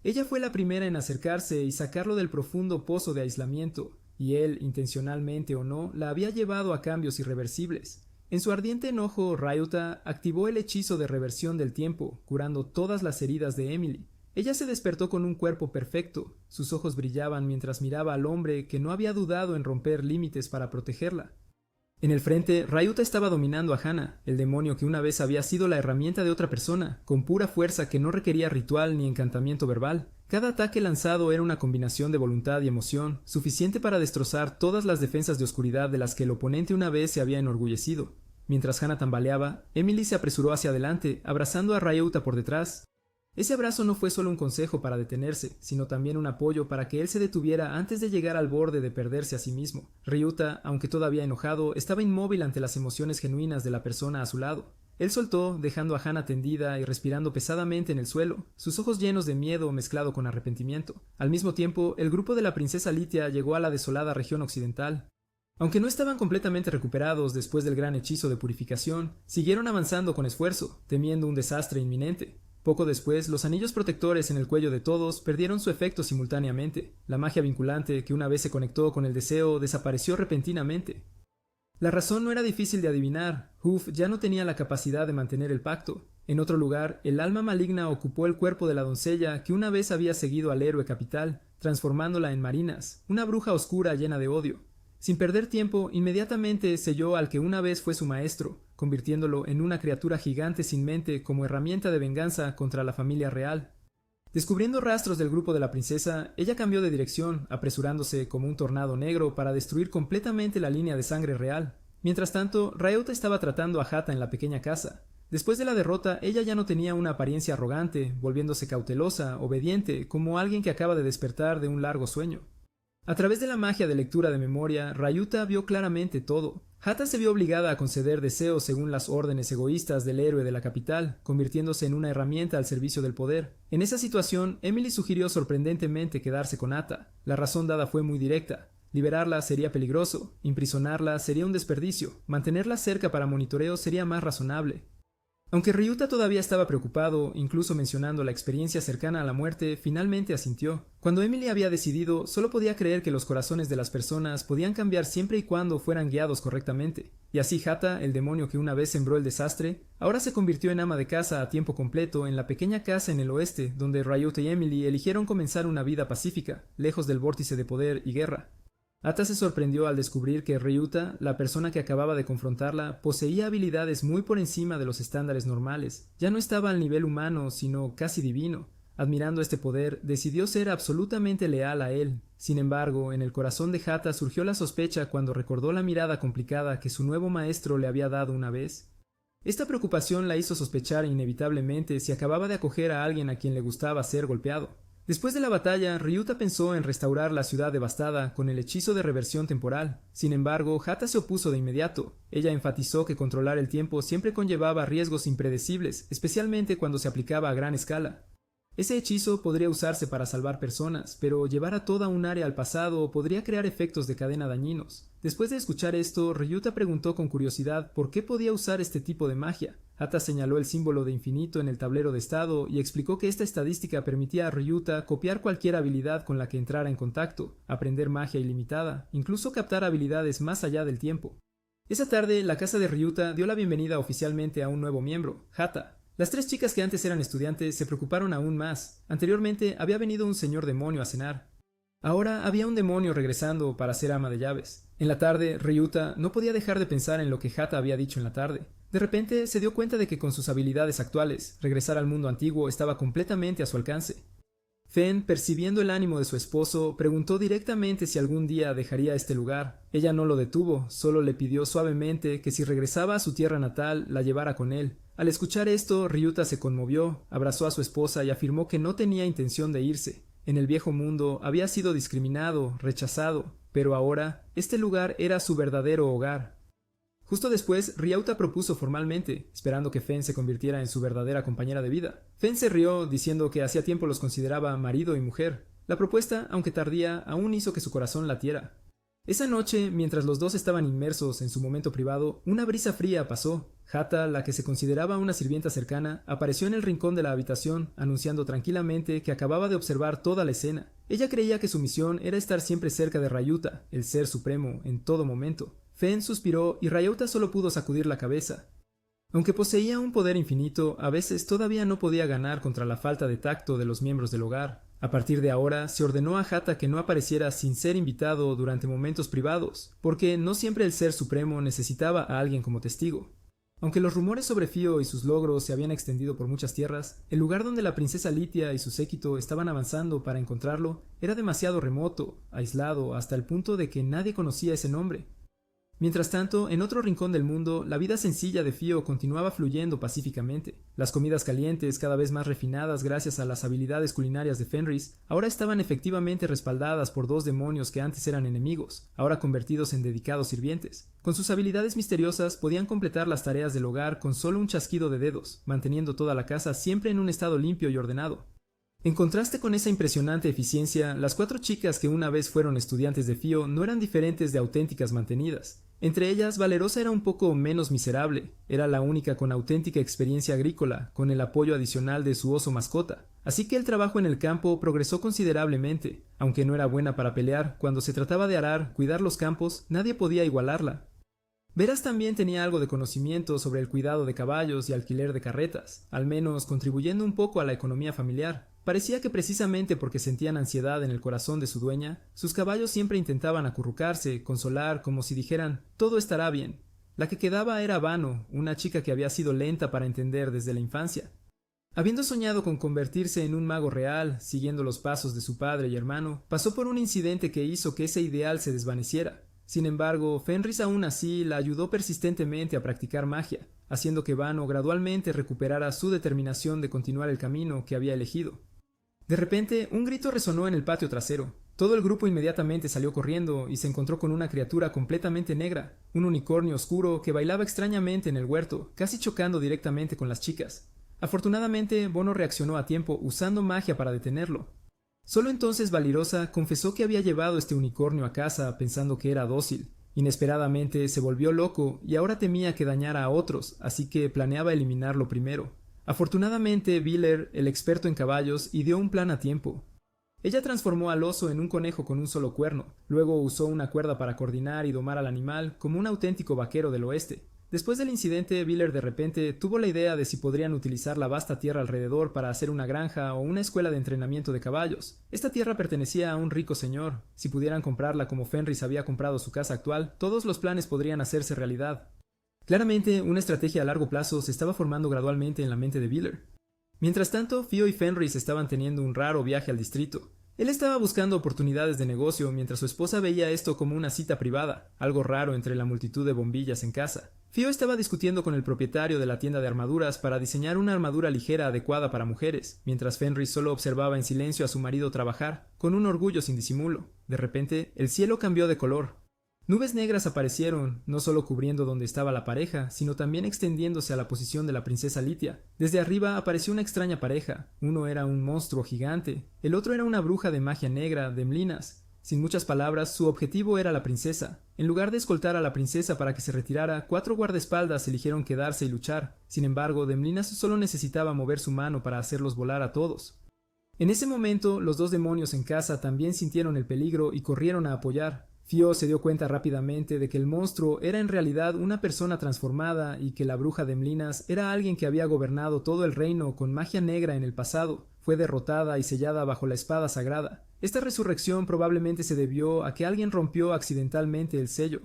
Ella fue la primera en acercarse y sacarlo del profundo pozo de aislamiento, y él, intencionalmente o no, la había llevado a cambios irreversibles. En su ardiente enojo, Rayuta activó el hechizo de reversión del tiempo, curando todas las heridas de Emily. Ella se despertó con un cuerpo perfecto, sus ojos brillaban mientras miraba al hombre que no había dudado en romper límites para protegerla. En el frente, Rayuta estaba dominando a Hana, el demonio que una vez había sido la herramienta de otra persona, con pura fuerza que no requería ritual ni encantamiento verbal. Cada ataque lanzado era una combinación de voluntad y emoción, suficiente para destrozar todas las defensas de oscuridad de las que el oponente una vez se había enorgullecido. Mientras Hana tambaleaba, Emily se apresuró hacia adelante, abrazando a Ryota por detrás. Ese abrazo no fue solo un consejo para detenerse, sino también un apoyo para que él se detuviera antes de llegar al borde de perderse a sí mismo. Ryota, aunque todavía enojado, estaba inmóvil ante las emociones genuinas de la persona a su lado. Él soltó, dejando a Hana tendida y respirando pesadamente en el suelo, sus ojos llenos de miedo mezclado con arrepentimiento. Al mismo tiempo, el grupo de la princesa Litia llegó a la desolada región occidental. Aunque no estaban completamente recuperados después del gran hechizo de purificación, siguieron avanzando con esfuerzo, temiendo un desastre inminente. Poco después, los anillos protectores en el cuello de todos perdieron su efecto simultáneamente. La magia vinculante, que una vez se conectó con el deseo, desapareció repentinamente. La razón no era difícil de adivinar. Hoof ya no tenía la capacidad de mantener el pacto. En otro lugar, el alma maligna ocupó el cuerpo de la doncella que una vez había seguido al héroe capital, transformándola en Marinas, una bruja oscura llena de odio. Sin perder tiempo, inmediatamente selló al que una vez fue su maestro, convirtiéndolo en una criatura gigante sin mente como herramienta de venganza contra la familia real. Descubriendo rastros del grupo de la princesa, ella cambió de dirección, apresurándose como un tornado negro para destruir completamente la línea de sangre real. Mientras tanto, Ryota estaba tratando a Hata en la pequeña casa. Después de la derrota, ella ya no tenía una apariencia arrogante, volviéndose cautelosa, obediente, como alguien que acaba de despertar de un largo sueño. A través de la magia de lectura de memoria, Ryota vio claramente todo. Hata se vio obligada a conceder deseos según las órdenes egoístas del héroe de la capital, convirtiéndose en una herramienta al servicio del poder. En esa situación, Emily sugirió sorprendentemente quedarse con Hata. La razón dada fue muy directa. Liberarla sería peligroso, imprisonarla sería un desperdicio, mantenerla cerca para monitoreo sería más razonable. Aunque Ryota todavía estaba preocupado, incluso mencionando la experiencia cercana a la muerte, finalmente asintió. Cuando Emily había decidido, solo podía creer que los corazones de las personas podían cambiar siempre y cuando fueran guiados correctamente. Y así Hata, el demonio que una vez sembró el desastre, ahora se convirtió en ama de casa a tiempo completo en la pequeña casa en el oeste, donde Ryota y Emily eligieron comenzar una vida pacífica, lejos del vórtice de poder y guerra. Hata se sorprendió al descubrir que Ryota, la persona que acababa de confrontarla, poseía habilidades muy por encima de los estándares normales. Ya no estaba al nivel humano, sino casi divino. Admirando este poder, decidió ser absolutamente leal a él. Sin embargo, en el corazón de Hata surgió la sospecha cuando recordó la mirada complicada que su nuevo maestro le había dado una vez. Esta preocupación la hizo sospechar inevitablemente si acababa de acoger a alguien a quien le gustaba ser golpeado. Después de la batalla, Ryota pensó en restaurar la ciudad devastada con el hechizo de reversión temporal. Sin embargo, Hata se opuso de inmediato. Ella enfatizó que controlar el tiempo siempre conllevaba riesgos impredecibles, especialmente cuando se aplicaba a gran escala. Ese hechizo podría usarse para salvar personas, pero llevar a toda un área al pasado podría crear efectos de cadena dañinos. Después de escuchar esto, Ryota preguntó con curiosidad por qué podía usar este tipo de magia. Hata señaló el símbolo de infinito en el tablero de estado y explicó que esta estadística permitía a Ryota copiar cualquier habilidad con la que entrara en contacto, aprender magia ilimitada, incluso captar habilidades más allá del tiempo. Esa tarde, la casa de Ryota dio la bienvenida oficialmente a un nuevo miembro, Hata. Las tres chicas que antes eran estudiantes se preocuparon aún más. Anteriormente había venido un señor demonio a cenar. Ahora había un demonio regresando para ser ama de llaves. En la tarde, Ryota no podía dejar de pensar en lo que Hata había dicho en la tarde. De repente se dio cuenta de que con sus habilidades actuales, regresar al mundo antiguo estaba completamente a su alcance. Fen, percibiendo el ánimo de su esposo, preguntó directamente si algún día dejaría este lugar. Ella no lo detuvo, solo le pidió suavemente que si regresaba a su tierra natal, la llevara con él. Al escuchar esto, Ryota se conmovió, abrazó a su esposa y afirmó que no tenía intención de irse. En el viejo mundo había sido discriminado, rechazado, pero ahora este lugar era su verdadero hogar. Justo después, Ryota propuso formalmente, esperando que Fen se convirtiera en su verdadera compañera de vida. Fen se rió, diciendo que hacía tiempo los consideraba marido y mujer. La propuesta, aunque tardía, aún hizo que su corazón latiera. Esa noche, mientras los dos estaban inmersos en su momento privado, una brisa fría pasó. Hata, la que se consideraba una sirvienta cercana, apareció en el rincón de la habitación, anunciando tranquilamente que acababa de observar toda la escena. Ella creía que su misión era estar siempre cerca de Ryota, el ser supremo, en todo momento. Fen suspiró y Ryota solo pudo sacudir la cabeza. Aunque poseía un poder infinito, a veces todavía no podía ganar contra la falta de tacto de los miembros del hogar. A partir de ahora, se ordenó a Hata que no apareciera sin ser invitado durante momentos privados, porque no siempre el Ser Supremo necesitaba a alguien como testigo. Aunque los rumores sobre Fio y sus logros se habían extendido por muchas tierras, el lugar donde la princesa Litia y su séquito estaban avanzando para encontrarlo era demasiado remoto, aislado, hasta el punto de que nadie conocía ese nombre. Mientras tanto, en otro rincón del mundo, la vida sencilla de Fio continuaba fluyendo pacíficamente. Las comidas calientes, cada vez más refinadas gracias a las habilidades culinarias de Fenris, ahora estaban efectivamente respaldadas por dos demonios que antes eran enemigos, ahora convertidos en dedicados sirvientes. Con sus habilidades misteriosas podían completar las tareas del hogar con solo un chasquido de dedos, manteniendo toda la casa siempre en un estado limpio y ordenado. En contraste con esa impresionante eficiencia, las 4 chicas que una vez fueron estudiantes de Fio no eran diferentes de auténticas mantenidas. Entre ellas, Valerosa era un poco menos miserable, era la única con auténtica experiencia agrícola, con el apoyo adicional de su oso mascota. Así que el trabajo en el campo progresó considerablemente. Aunque no era buena para pelear, cuando se trataba de arar, cuidar los campos, nadie podía igualarla. Veras también tenía algo de conocimiento sobre el cuidado de caballos y alquiler de carretas, al menos contribuyendo un poco a la economía familiar. Parecía que precisamente porque sentían ansiedad en el corazón de su dueña, sus caballos siempre intentaban acurrucarse, consolar, como si dijeran, todo estará bien. La que quedaba era Vano, una chica que había sido lenta para entender desde la infancia. Habiendo soñado con convertirse en un mago real, siguiendo los pasos de su padre y hermano, pasó por un incidente que hizo que ese ideal se desvaneciera. Sin embargo, Fenris aún así la ayudó persistentemente a practicar magia, haciendo que Vano gradualmente recuperara su determinación de continuar el camino que había elegido. De repente, un grito resonó en el patio trasero. Todo el grupo inmediatamente salió corriendo y se encontró con una criatura completamente negra, un unicornio oscuro que bailaba extrañamente en el huerto, casi chocando directamente con las chicas. Afortunadamente, Bono reaccionó a tiempo usando magia para detenerlo. Solo entonces Valerosa confesó que había llevado este unicornio a casa pensando que era dócil. Inesperadamente se volvió loco y ahora temía que dañara a otros, así que planeaba eliminarlo primero. Afortunadamente, Biller, el experto en caballos, ideó un plan a tiempo. Ella transformó al oso en un conejo con un solo cuerno, luego usó una cuerda para coordinar y domar al animal como un auténtico vaquero del oeste. Después del incidente, Biller de repente tuvo la idea de si podrían utilizar la vasta tierra alrededor para hacer una granja o una escuela de entrenamiento de caballos. Esta tierra pertenecía a un rico señor. Si pudieran comprarla como Fenris había comprado su casa actual, todos los planes podrían hacerse realidad. Claramente, una estrategia a largo plazo se estaba formando gradualmente en la mente de Biller. Mientras tanto, Fio y Fenris estaban teniendo un raro viaje al distrito. Él estaba buscando oportunidades de negocio mientras su esposa veía esto como una cita privada, algo raro entre la multitud de bombillas en casa. Fio estaba discutiendo con el propietario de la tienda de armaduras para diseñar una armadura ligera adecuada para mujeres, mientras Fenris solo observaba en silencio a su marido trabajar, con un orgullo sin disimulo. De repente, el cielo cambió de color. Nubes negras aparecieron, no solo cubriendo donde estaba la pareja, sino también extendiéndose a la posición de la princesa Litia. Desde arriba apareció una extraña pareja. Uno era un monstruo gigante, el otro era una bruja de magia negra, de Mlinas. Sin muchas palabras, su objetivo era la princesa. En lugar de escoltar a la princesa para que se retirara, 4 guardaespaldas eligieron quedarse y luchar. Sin embargo, Demlinas solo necesitaba mover su mano para hacerlos volar a todos. En ese momento, los 2 demonios en casa también sintieron el peligro y corrieron a apoyar. Fio se dio cuenta rápidamente de que el monstruo era en realidad una persona transformada y que la bruja de Mlinas era alguien que había gobernado todo el reino con magia negra en el pasado. Fue derrotada y sellada bajo la espada sagrada. Esta resurrección probablemente se debió a que alguien rompió accidentalmente el sello.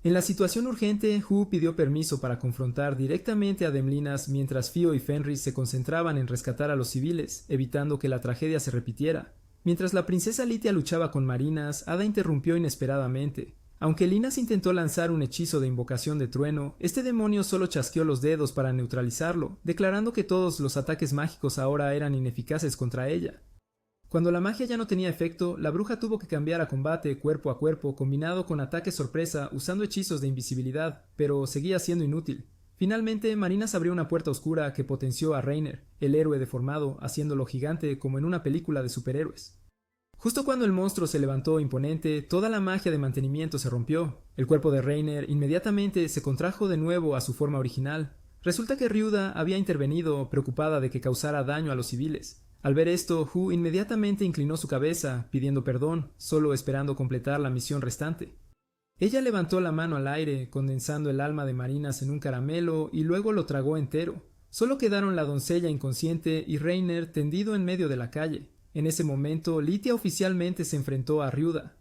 En la situación urgente, Hu pidió permiso para confrontar directamente a Demlinas mientras Fio y Fenris se concentraban en rescatar a los civiles, evitando que la tragedia se repitiera. Mientras la princesa Litia luchaba con Marinas, Ada interrumpió inesperadamente. Aunque Linas intentó lanzar un hechizo de invocación de trueno, este demonio solo chasqueó los dedos para neutralizarlo, declarando que todos los ataques mágicos ahora eran ineficaces contra ella. Cuando la magia ya no tenía efecto, la bruja tuvo que cambiar a combate cuerpo a cuerpo combinado con ataques sorpresa usando hechizos de invisibilidad, pero seguía siendo inútil. Finalmente, Marinas abrió una puerta oscura que potenció a Reiner, el héroe deformado, haciéndolo gigante como en una película de superhéroes. Justo cuando el monstruo se levantó imponente, toda la magia de mantenimiento se rompió. El cuerpo de Reiner inmediatamente se contrajo de nuevo a su forma original. Resulta que Ryuda había intervenido, preocupada de que causara daño a los civiles. Al ver esto, Hu inmediatamente inclinó su cabeza, pidiendo perdón, solo esperando completar la misión restante. Ella levantó la mano al aire, condensando el alma de Marinas en un caramelo y luego lo tragó entero. Solo quedaron la doncella inconsciente y Reiner tendido en medio de la calle. En ese momento, Litia oficialmente se enfrentó a Ryuda.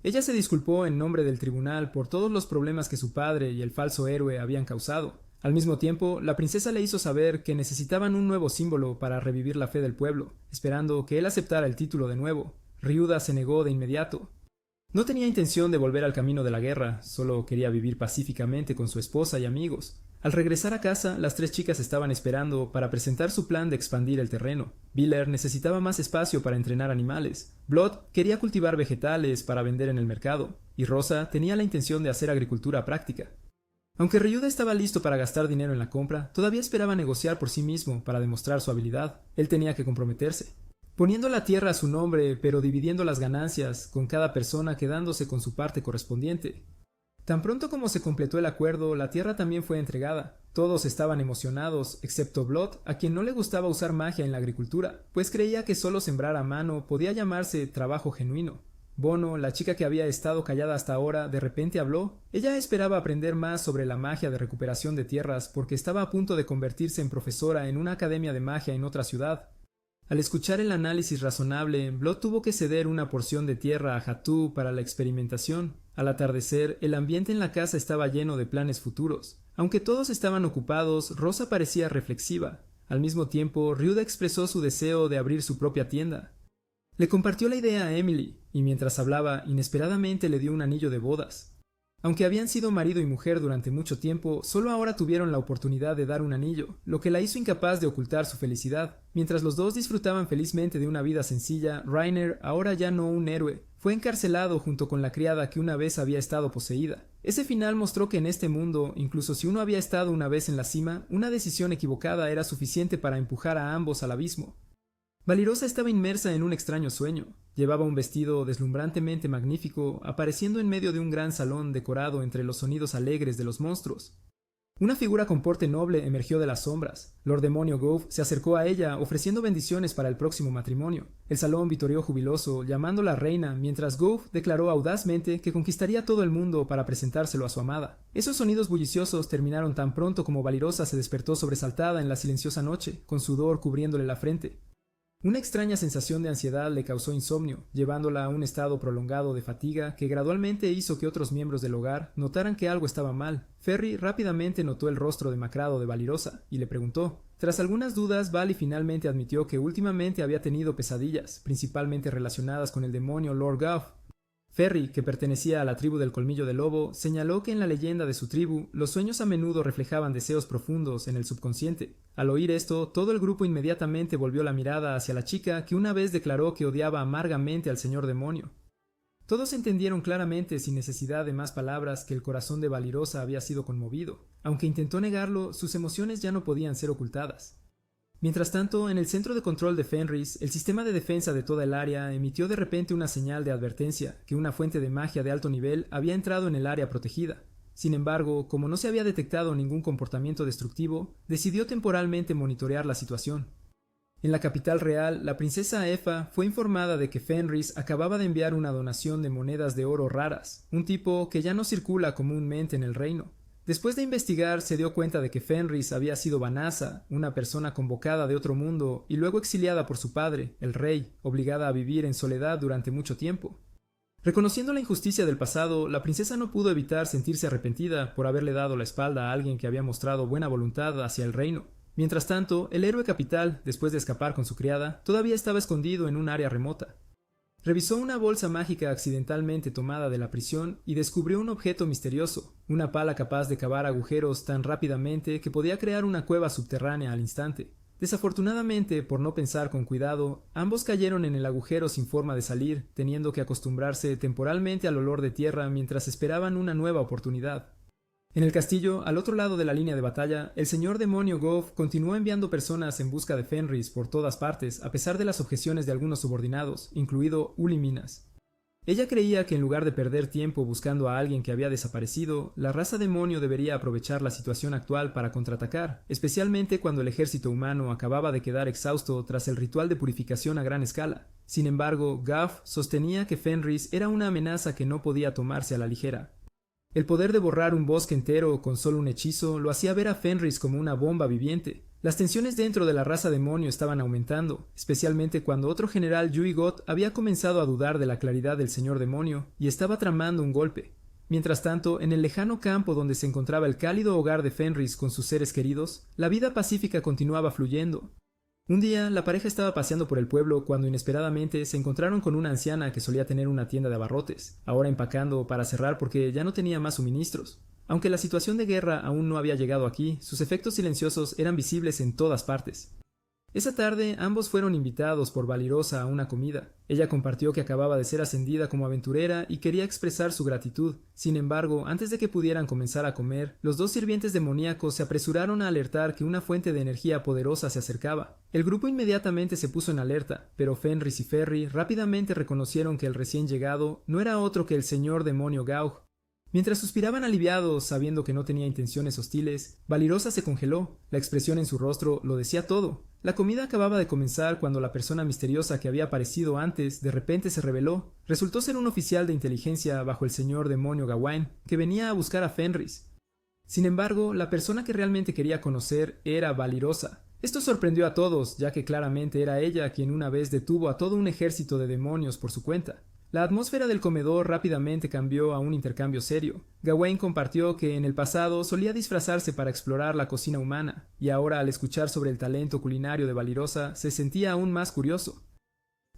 Ella se disculpó en nombre del tribunal por todos los problemas que su padre y el falso héroe habían causado. Al mismo tiempo, la princesa le hizo saber que necesitaban un nuevo símbolo para revivir la fe del pueblo, esperando que él aceptara el título de nuevo. Ryuda se negó de inmediato. No tenía intención de volver al camino de la guerra, solo quería vivir pacíficamente con su esposa y amigos. Al regresar a casa, las tres chicas estaban esperando para presentar su plan de expandir el terreno. Biller necesitaba más espacio para entrenar animales. Blood quería cultivar vegetales para vender en el mercado, y Rosa tenía la intención de hacer agricultura práctica. Aunque Ryuda estaba listo para gastar dinero en la compra, todavía esperaba negociar por sí mismo para demostrar su habilidad. Él tenía que comprometerse. Poniendo la tierra a su nombre, pero dividiendo las ganancias, con cada persona quedándose con su parte correspondiente. Tan pronto como se completó el acuerdo, la tierra también fue entregada. Todos estaban emocionados, excepto Blood, a quien no le gustaba usar magia en la agricultura, pues creía que solo sembrar a mano podía llamarse trabajo genuino. Bono, la chica que había estado callada hasta ahora, de repente habló. Ella esperaba aprender más sobre la magia de recuperación de tierras porque estaba a punto de convertirse en profesora en una academia de magia en otra ciudad. Al escuchar el análisis razonable, Blood tuvo que ceder una porción de tierra a Hatu para la experimentación. Al atardecer, el ambiente en la casa estaba lleno de planes futuros. Aunque todos estaban ocupados, Rosa parecía reflexiva. Al mismo tiempo, Ryuda expresó su deseo de abrir su propia tienda. Le compartió la idea a Emily, y mientras hablaba, inesperadamente le dio un anillo de bodas. Aunque habían sido marido y mujer durante mucho tiempo, solo ahora tuvieron la oportunidad de dar un anillo, lo que la hizo incapaz de ocultar su felicidad. Mientras los dos disfrutaban felizmente de una vida sencilla, Reiner, ahora ya no un héroe, fue encarcelado junto con la criada que una vez había estado poseída. Ese final mostró que en este mundo, incluso si uno había estado una vez en la cima, una decisión equivocada era suficiente para empujar a ambos al abismo. Valirosa estaba inmersa en un extraño sueño. Llevaba un vestido deslumbrantemente magnífico, apareciendo en medio de un gran salón decorado entre los sonidos alegres de los monstruos. Una figura con porte noble emergió de las sombras. Lord Demonio Gove se acercó a ella, ofreciendo bendiciones para el próximo matrimonio. El salón vitoreó jubiloso, llamándola reina, mientras Gove declaró audazmente que conquistaría todo el mundo para presentárselo a su amada. Esos sonidos bulliciosos terminaron tan pronto como Valirosa se despertó sobresaltada en la silenciosa noche, con sudor cubriéndole la frente. Una extraña sensación de ansiedad le causó insomnio, llevándola a un estado prolongado de fatiga que gradualmente hizo que otros miembros del hogar notaran que algo estaba mal. Ferry rápidamente notó el rostro demacrado de Valirosa y le preguntó. Tras algunas dudas, Vali finalmente admitió que últimamente había tenido pesadillas, principalmente relacionadas con el demonio Lord Gove. Ferry, que pertenecía a la tribu del Colmillo de Lobo, señaló que en la leyenda de su tribu, los sueños a menudo reflejaban deseos profundos en el subconsciente. Al oír esto, todo el grupo inmediatamente volvió la mirada hacia la chica que una vez declaró que odiaba amargamente al señor demonio. Todos entendieron claramente, sin necesidad de más palabras, que el corazón de Valirosa había sido conmovido. Aunque intentó negarlo, sus emociones ya no podían ser ocultadas. Mientras tanto, en el centro de control de Fenris, el sistema de defensa de toda el área emitió de repente una señal de advertencia que una fuente de magia de alto nivel había entrado en el área protegida. Sin embargo, como no se había detectado ningún comportamiento destructivo, decidió temporalmente monitorear la situación. En la capital real, la princesa Aefa fue informada de que Fenris acababa de enviar una donación de monedas de oro raras, un tipo que ya no circula comúnmente en el reino. Después de investigar, se dio cuenta de que Fenris había sido Vanessa, una persona convocada de otro mundo y luego exiliada por su padre, el rey, obligada a vivir en soledad durante mucho tiempo. Reconociendo la injusticia del pasado, la princesa no pudo evitar sentirse arrepentida por haberle dado la espalda a alguien que había mostrado buena voluntad hacia el reino. Mientras tanto, el héroe capital, después de escapar con su criada, todavía estaba escondido en un área remota. Revisó una bolsa mágica accidentalmente tomada de la prisión y descubrió un objeto misterioso, una pala capaz de cavar agujeros tan rápidamente que podía crear una cueva subterránea al instante. Desafortunadamente, por no pensar con cuidado, ambos cayeron en el agujero sin forma de salir, teniendo que acostumbrarse temporalmente al olor de tierra mientras esperaban una nueva oportunidad. En el castillo, al otro lado de la línea de batalla, el señor demonio Gove continuó enviando personas en busca de Fenris por todas partes, a pesar de las objeciones de algunos subordinados, incluido Uli Minas. Ella creía que en lugar de perder tiempo buscando a alguien que había desaparecido, la raza demonio debería aprovechar la situación actual para contraatacar, especialmente cuando el ejército humano acababa de quedar exhausto tras el ritual de purificación a gran escala. Sin embargo, Gaff sostenía que Fenris era una amenaza que no podía tomarse a la ligera. El poder de borrar un bosque entero con solo un hechizo lo hacía ver a Fenris como una bomba viviente. Las tensiones dentro de la raza demonio estaban aumentando, especialmente cuando otro general Yui Got había comenzado a dudar de la claridad del señor demonio y estaba tramando un golpe. Mientras tanto, en el lejano campo donde se encontraba el cálido hogar de Fenris con sus seres queridos, la vida pacífica continuaba fluyendo. Un día, la pareja estaba paseando por el pueblo cuando inesperadamente se encontraron con una anciana que solía tener una tienda de abarrotes, ahora empacando para cerrar porque ya no tenía más suministros. Aunque la situación de guerra aún no había llegado aquí, sus efectos silenciosos eran visibles en todas partes. Esa tarde ambos fueron invitados por Valirosa a una comida. Ella compartió que acababa de ser ascendida como aventurera y quería expresar su gratitud. Sin embargo, antes de que pudieran comenzar a comer, los dos sirvientes demoníacos se apresuraron a alertar que una fuente de energía poderosa se acercaba. El grupo inmediatamente se puso en alerta, pero Fenris y Ferry rápidamente reconocieron que el recién llegado no era otro que el señor demonio Gaug. Mientras suspiraban aliviados sabiendo que no tenía intenciones hostiles, Valirosa se congeló. La expresión en su rostro lo decía todo. La comida acababa de comenzar cuando la persona misteriosa que había aparecido antes de repente se reveló. Resultó ser un oficial de inteligencia bajo el señor demonio Gawain, que venía a buscar a Fenris. Sin embargo, la persona que realmente quería conocer era Valirosa. Esto sorprendió a todos, ya que claramente era ella quien una vez detuvo a todo un ejército de demonios por su cuenta. La atmósfera del comedor rápidamente cambió a un intercambio serio. Gawain compartió que en el pasado solía disfrazarse para explorar la cocina humana, y ahora al escuchar sobre el talento culinario de Valirosa se sentía aún más curioso.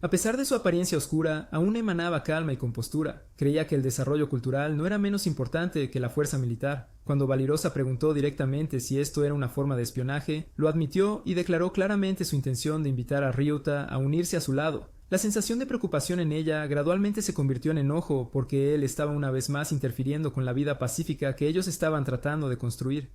A pesar de su apariencia oscura, aún emanaba calma y compostura. Creía que el desarrollo cultural no era menos importante que la fuerza militar. Cuando Valirosa preguntó directamente si esto era una forma de espionaje, lo admitió y declaró claramente su intención de invitar a Ryuta a unirse a su lado. La sensación de preocupación en ella gradualmente se convirtió en enojo porque él estaba una vez más interfiriendo con la vida pacífica que ellos estaban tratando de construir.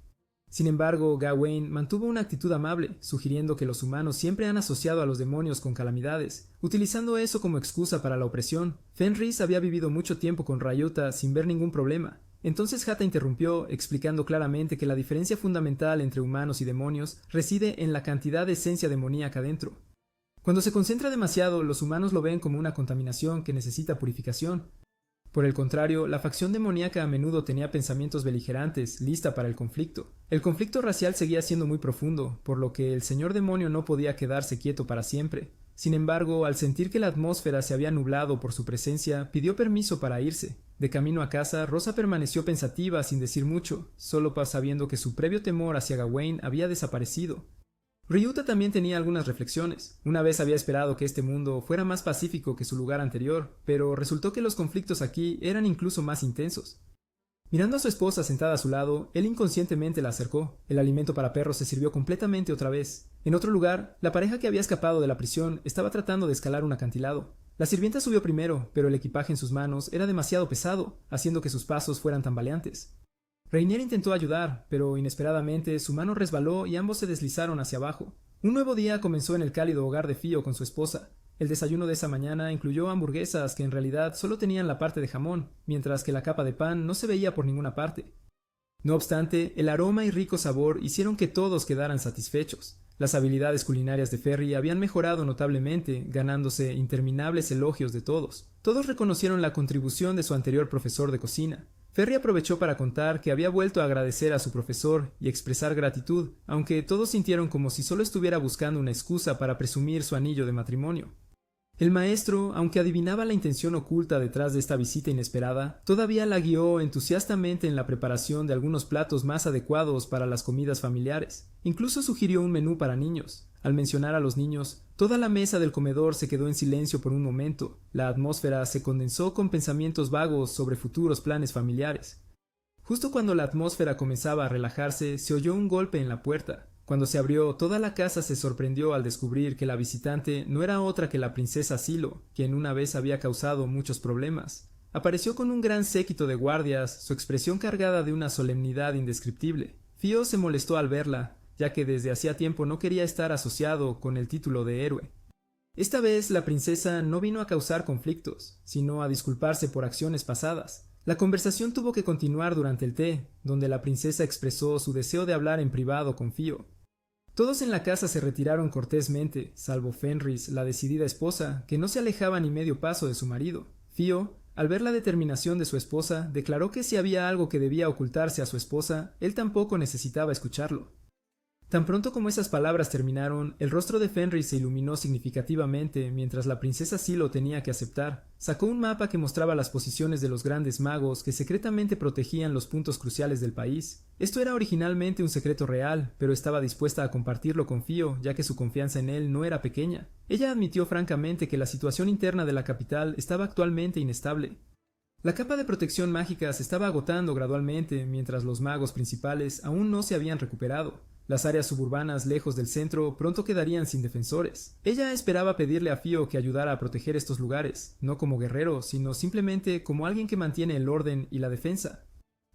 Sin embargo, Gawain mantuvo una actitud amable, sugiriendo que los humanos siempre han asociado a los demonios con calamidades, utilizando eso como excusa para la opresión. Fenris había vivido mucho tiempo con Ryuta sin ver ningún problema. Entonces Hata interrumpió, explicando claramente que la diferencia fundamental entre humanos y demonios reside en la cantidad de esencia demoníaca dentro. Cuando se concentra demasiado, los humanos lo ven como una contaminación que necesita purificación. Por el contrario, la facción demoníaca a menudo tenía pensamientos beligerantes, lista para el conflicto. El conflicto racial seguía siendo muy profundo, por lo que el señor demonio no podía quedarse quieto para siempre. Sin embargo, al sentir que la atmósfera se había nublado por su presencia, pidió permiso para irse. De camino a casa, Rosa permaneció pensativa sin decir mucho, solo sabiendo que su previo temor hacia Gawain había desaparecido. Ryuta también tenía algunas reflexiones. Una vez había esperado que este mundo fuera más pacífico que su lugar anterior, pero resultó que los conflictos aquí eran incluso más intensos. Mirando a su esposa sentada a su lado, él inconscientemente la acercó. El alimento para perros se sirvió completamente otra vez. En otro lugar, la pareja que había escapado de la prisión estaba tratando de escalar un acantilado. La sirvienta subió primero, pero el equipaje en sus manos era demasiado pesado, haciendo que sus pasos fueran tambaleantes. Rainier intentó ayudar, pero inesperadamente su mano resbaló y ambos se deslizaron hacia abajo. Un nuevo día comenzó en el cálido hogar de Fío con su esposa. El desayuno de esa mañana incluyó hamburguesas que en realidad solo tenían la parte de jamón, mientras que la capa de pan no se veía por ninguna parte. No obstante, el aroma y rico sabor hicieron que todos quedaran satisfechos. Las habilidades culinarias de Ferry habían mejorado notablemente, ganándose interminables elogios de todos. Todos reconocieron la contribución de su anterior profesor de cocina. Ferry aprovechó para contar que había vuelto a agradecer a su profesor y expresar gratitud, aunque todos sintieron como si solo estuviera buscando una excusa para presumir su anillo de matrimonio. El maestro, aunque adivinaba la intención oculta detrás de esta visita inesperada, todavía la guió entusiastamente en la preparación de algunos platos más adecuados para las comidas familiares. Incluso sugirió un menú para niños. Al mencionar a los niños, toda la mesa del comedor se quedó en silencio por un momento. La atmósfera se condensó con pensamientos vagos sobre futuros planes familiares. Justo cuando la atmósfera comenzaba a relajarse, se oyó un golpe en la puerta. Cuando se abrió, toda la casa se sorprendió al descubrir que la visitante no era otra que la princesa Silo, quien una vez había causado muchos problemas. Apareció con un gran séquito de guardias, su expresión cargada de una solemnidad indescriptible. Fío se molestó al verla, ya que desde hacía tiempo no quería estar asociado con el título de héroe. Esta vez la princesa no vino a causar conflictos, sino a disculparse por acciones pasadas. La conversación tuvo que continuar durante el té, donde la princesa expresó su deseo de hablar en privado con Fío. Todos en la casa se retiraron cortésmente, salvo Fenris, la decidida esposa, que no se alejaba ni medio paso de su marido. Fío, al ver la determinación de su esposa, declaró que si había algo que debía ocultarse a su esposa, él tampoco necesitaba escucharlo. Tan pronto como esas palabras terminaron, el rostro de Fenris se iluminó significativamente mientras la princesa Silo tenía que aceptar. Sacó un mapa que mostraba las posiciones de los grandes magos que secretamente protegían los puntos cruciales del país. Esto era originalmente un secreto real, pero estaba dispuesta a compartirlo con Fio, ya que su confianza en él no era pequeña. Ella admitió francamente que la situación interna de la capital estaba actualmente inestable. La capa de protección mágica se estaba agotando gradualmente, mientras los magos principales aún no se habían recuperado. Las áreas suburbanas lejos del centro pronto quedarían sin defensores. Ella esperaba pedirle a Fio que ayudara a proteger estos lugares, no como guerrero, sino simplemente como alguien que mantiene el orden y la defensa.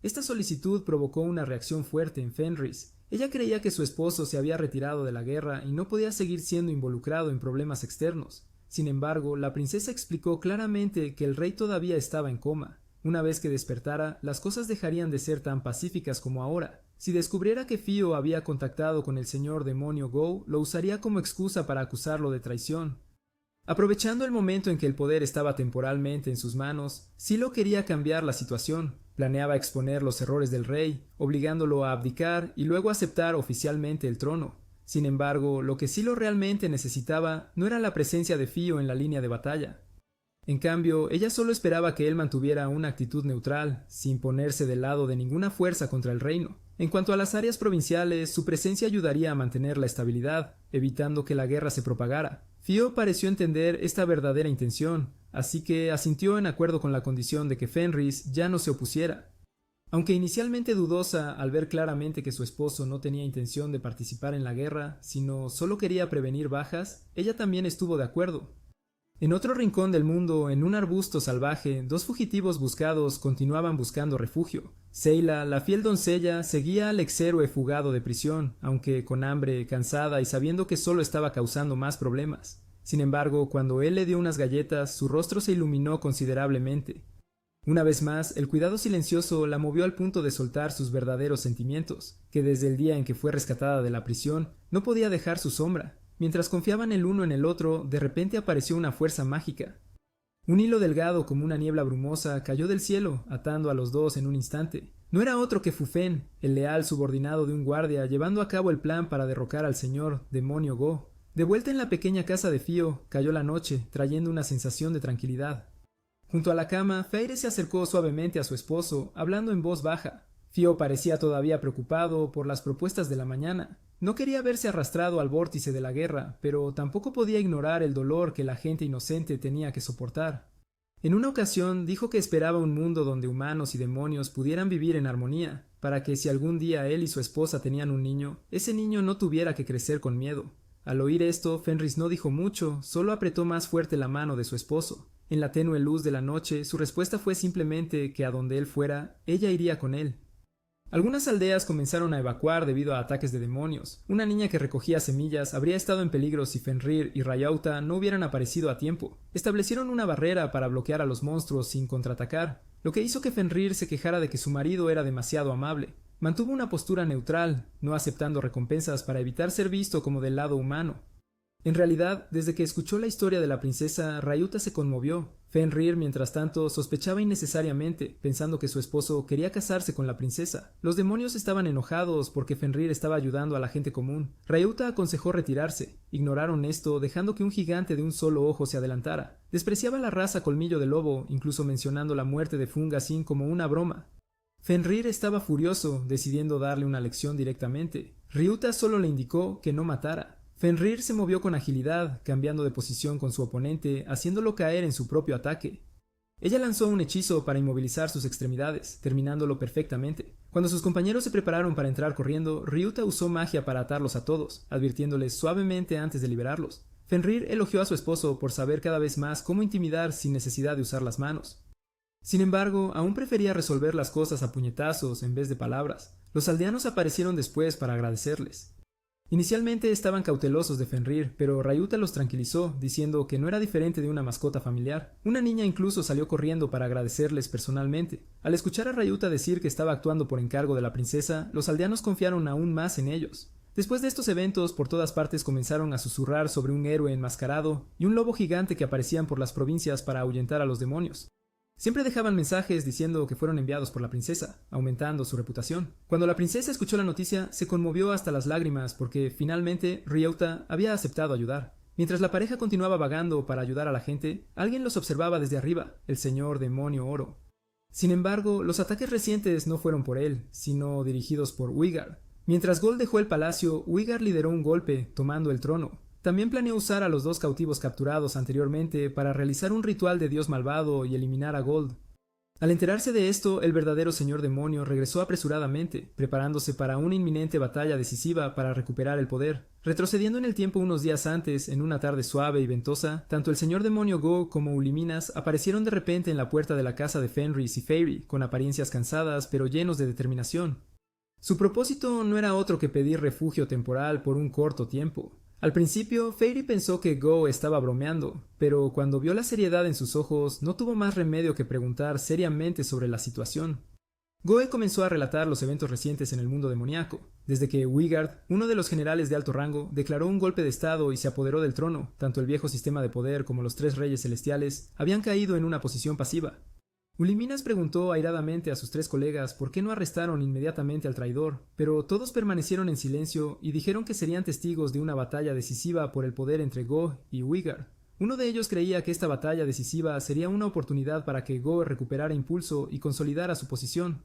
Esta solicitud provocó una reacción fuerte en Fenris. Ella creía que su esposo se había retirado de la guerra y no podía seguir siendo involucrado en problemas externos. Sin embargo, la princesa explicó claramente que el rey todavía estaba en coma. Una vez que despertara, las cosas dejarían de ser tan pacíficas como ahora. Si descubriera que Fio había contactado con el señor demonio Go, lo usaría como excusa para acusarlo de traición. Aprovechando el momento en que el poder estaba temporalmente en sus manos, Silo quería cambiar la situación. Planeaba exponer los errores del rey, obligándolo a abdicar y luego aceptar oficialmente el trono. Sin embargo, lo que Silo realmente necesitaba no era la presencia de Fio en la línea de batalla. En cambio, ella solo esperaba que él mantuviera una actitud neutral, sin ponerse del lado de ninguna fuerza contra el reino. En cuanto a las áreas provinciales, su presencia ayudaría a mantener la estabilidad, evitando que la guerra se propagara. Fio pareció entender esta verdadera intención, así que asintió en acuerdo con la condición de que Fenris ya no se opusiera. Aunque inicialmente dudosa al ver claramente que su esposo no tenía intención de participar en la guerra, sino solo quería prevenir bajas, ella también estuvo de acuerdo. En otro rincón del mundo, en un arbusto salvaje, dos fugitivos buscados continuaban buscando refugio. Seila, la fiel doncella, seguía al ex-héroe fugado de prisión, aunque con hambre, cansada y sabiendo que solo estaba causando más problemas. Sin embargo, cuando él le dio unas galletas, su rostro se iluminó considerablemente. Una vez más, el cuidado silencioso la movió al punto de soltar sus verdaderos sentimientos, que desde el día en que fue rescatada de la prisión, no podía dejar su sombra. Mientras confiaban el uno en el otro, de repente apareció una fuerza mágica. Un hilo delgado como una niebla brumosa cayó del cielo, atando a los dos en un instante. No era otro que Fufen, el leal subordinado de un guardia, llevando a cabo el plan para derrocar al señor demonio Go. De vuelta en la pequeña casa de Fio, cayó la noche, trayendo una sensación de tranquilidad. Junto a la cama, Feire se acercó suavemente a su esposo, hablando en voz baja. Fio parecía todavía preocupado por las propuestas de la mañana. No quería verse arrastrado al vórtice de la guerra, pero tampoco podía ignorar el dolor que la gente inocente tenía que soportar. En una ocasión dijo que esperaba un mundo donde humanos y demonios pudieran vivir en armonía, para que si algún día él y su esposa tenían un niño, ese niño no tuviera que crecer con miedo. Al oír esto, Fenris no dijo mucho, solo apretó más fuerte la mano de su esposo. En la tenue luz de la noche, su respuesta fue simplemente que a donde él fuera, ella iría con él. Algunas aldeas comenzaron a evacuar debido a ataques de demonios. Una niña que recogía semillas habría estado en peligro si Fenrir y Rayauta no hubieran aparecido a tiempo. Establecieron una barrera para bloquear a los monstruos sin contraatacar, lo que hizo que Fenrir se quejara de que su marido era demasiado amable. Mantuvo una postura neutral, no aceptando recompensas para evitar ser visto como del lado humano. En realidad, desde que escuchó la historia de la princesa, Rayuta se conmovió. Fenrir, mientras tanto, sospechaba innecesariamente, pensando que su esposo quería casarse con la princesa. Los demonios estaban enojados porque Fenrir estaba ayudando a la gente común. Rayuta aconsejó retirarse. Ignoraron esto, dejando que un gigante de un solo ojo se adelantara. Despreciaba la raza colmillo de lobo, incluso mencionando la muerte de Fungasin como una broma. Fenrir estaba furioso, decidiendo darle una lección directamente. Ryuta solo le indicó que no matara. Fenrir se movió con agilidad, cambiando de posición con su oponente, haciéndolo caer en su propio ataque. Ella lanzó un hechizo para inmovilizar sus extremidades, terminándolo perfectamente. Cuando sus compañeros se prepararon para entrar corriendo, Ryuta usó magia para atarlos a todos, advirtiéndoles suavemente antes de liberarlos. Fenrir elogió a su esposo por saber cada vez más cómo intimidar sin necesidad de usar las manos. Sin embargo, aún prefería resolver las cosas a puñetazos en vez de palabras. Los aldeanos aparecieron después para agradecerles. Inicialmente estaban cautelosos de Fenrir, pero Rayuta los tranquilizó, diciendo que no era diferente de una mascota familiar. Una niña incluso salió corriendo para agradecerles personalmente. Al escuchar a Rayuta decir que estaba actuando por encargo de la princesa, los aldeanos confiaron aún más en ellos. Después de estos eventos, por todas partes comenzaron a susurrar sobre un héroe enmascarado y un lobo gigante que aparecían por las provincias para ahuyentar a los demonios. Siempre dejaban mensajes diciendo que fueron enviados por la princesa, aumentando su reputación. Cuando la princesa escuchó la noticia, se conmovió hasta las lágrimas porque finalmente Ryota había aceptado ayudar. Mientras la pareja continuaba vagando para ayudar a la gente, alguien los observaba desde arriba, el señor demonio oro. Sin embargo, los ataques recientes no fueron por él, sino dirigidos por Wigard. Mientras Gold dejó el palacio, Wigard lideró un golpe, tomando el trono. También planeó usar a los 2 cautivos capturados anteriormente para realizar un ritual de dios malvado y eliminar a Gold. Al enterarse de esto, el verdadero señor demonio regresó apresuradamente, preparándose para una inminente batalla decisiva para recuperar el poder. Retrocediendo en el tiempo unos días antes, en una tarde suave y ventosa, tanto el señor demonio Go como Uliminas aparecieron de repente en la puerta de la casa de Fenris y Fairy, con apariencias cansadas pero llenos de determinación. Su propósito no era otro que pedir refugio temporal por un corto tiempo. Al principio, Fairy pensó que Go estaba bromeando, pero cuando vio la seriedad en sus ojos, no tuvo más remedio que preguntar seriamente sobre la situación. Goe comenzó a relatar los eventos recientes en el mundo demoníaco, desde que Wigard, uno de los generales de alto rango, declaró un golpe de estado y se apoderó del trono. Tanto el viejo sistema de poder como los 3 reyes celestiales habían caído en una posición pasiva. Uliminas preguntó airadamente a sus 3 colegas por qué no arrestaron inmediatamente al traidor, pero todos permanecieron en silencio y dijeron que serían testigos de una batalla decisiva por el poder entre Go y Wigard. Uno de ellos creía que esta batalla decisiva sería una oportunidad para que Go recuperara impulso y consolidara su posición.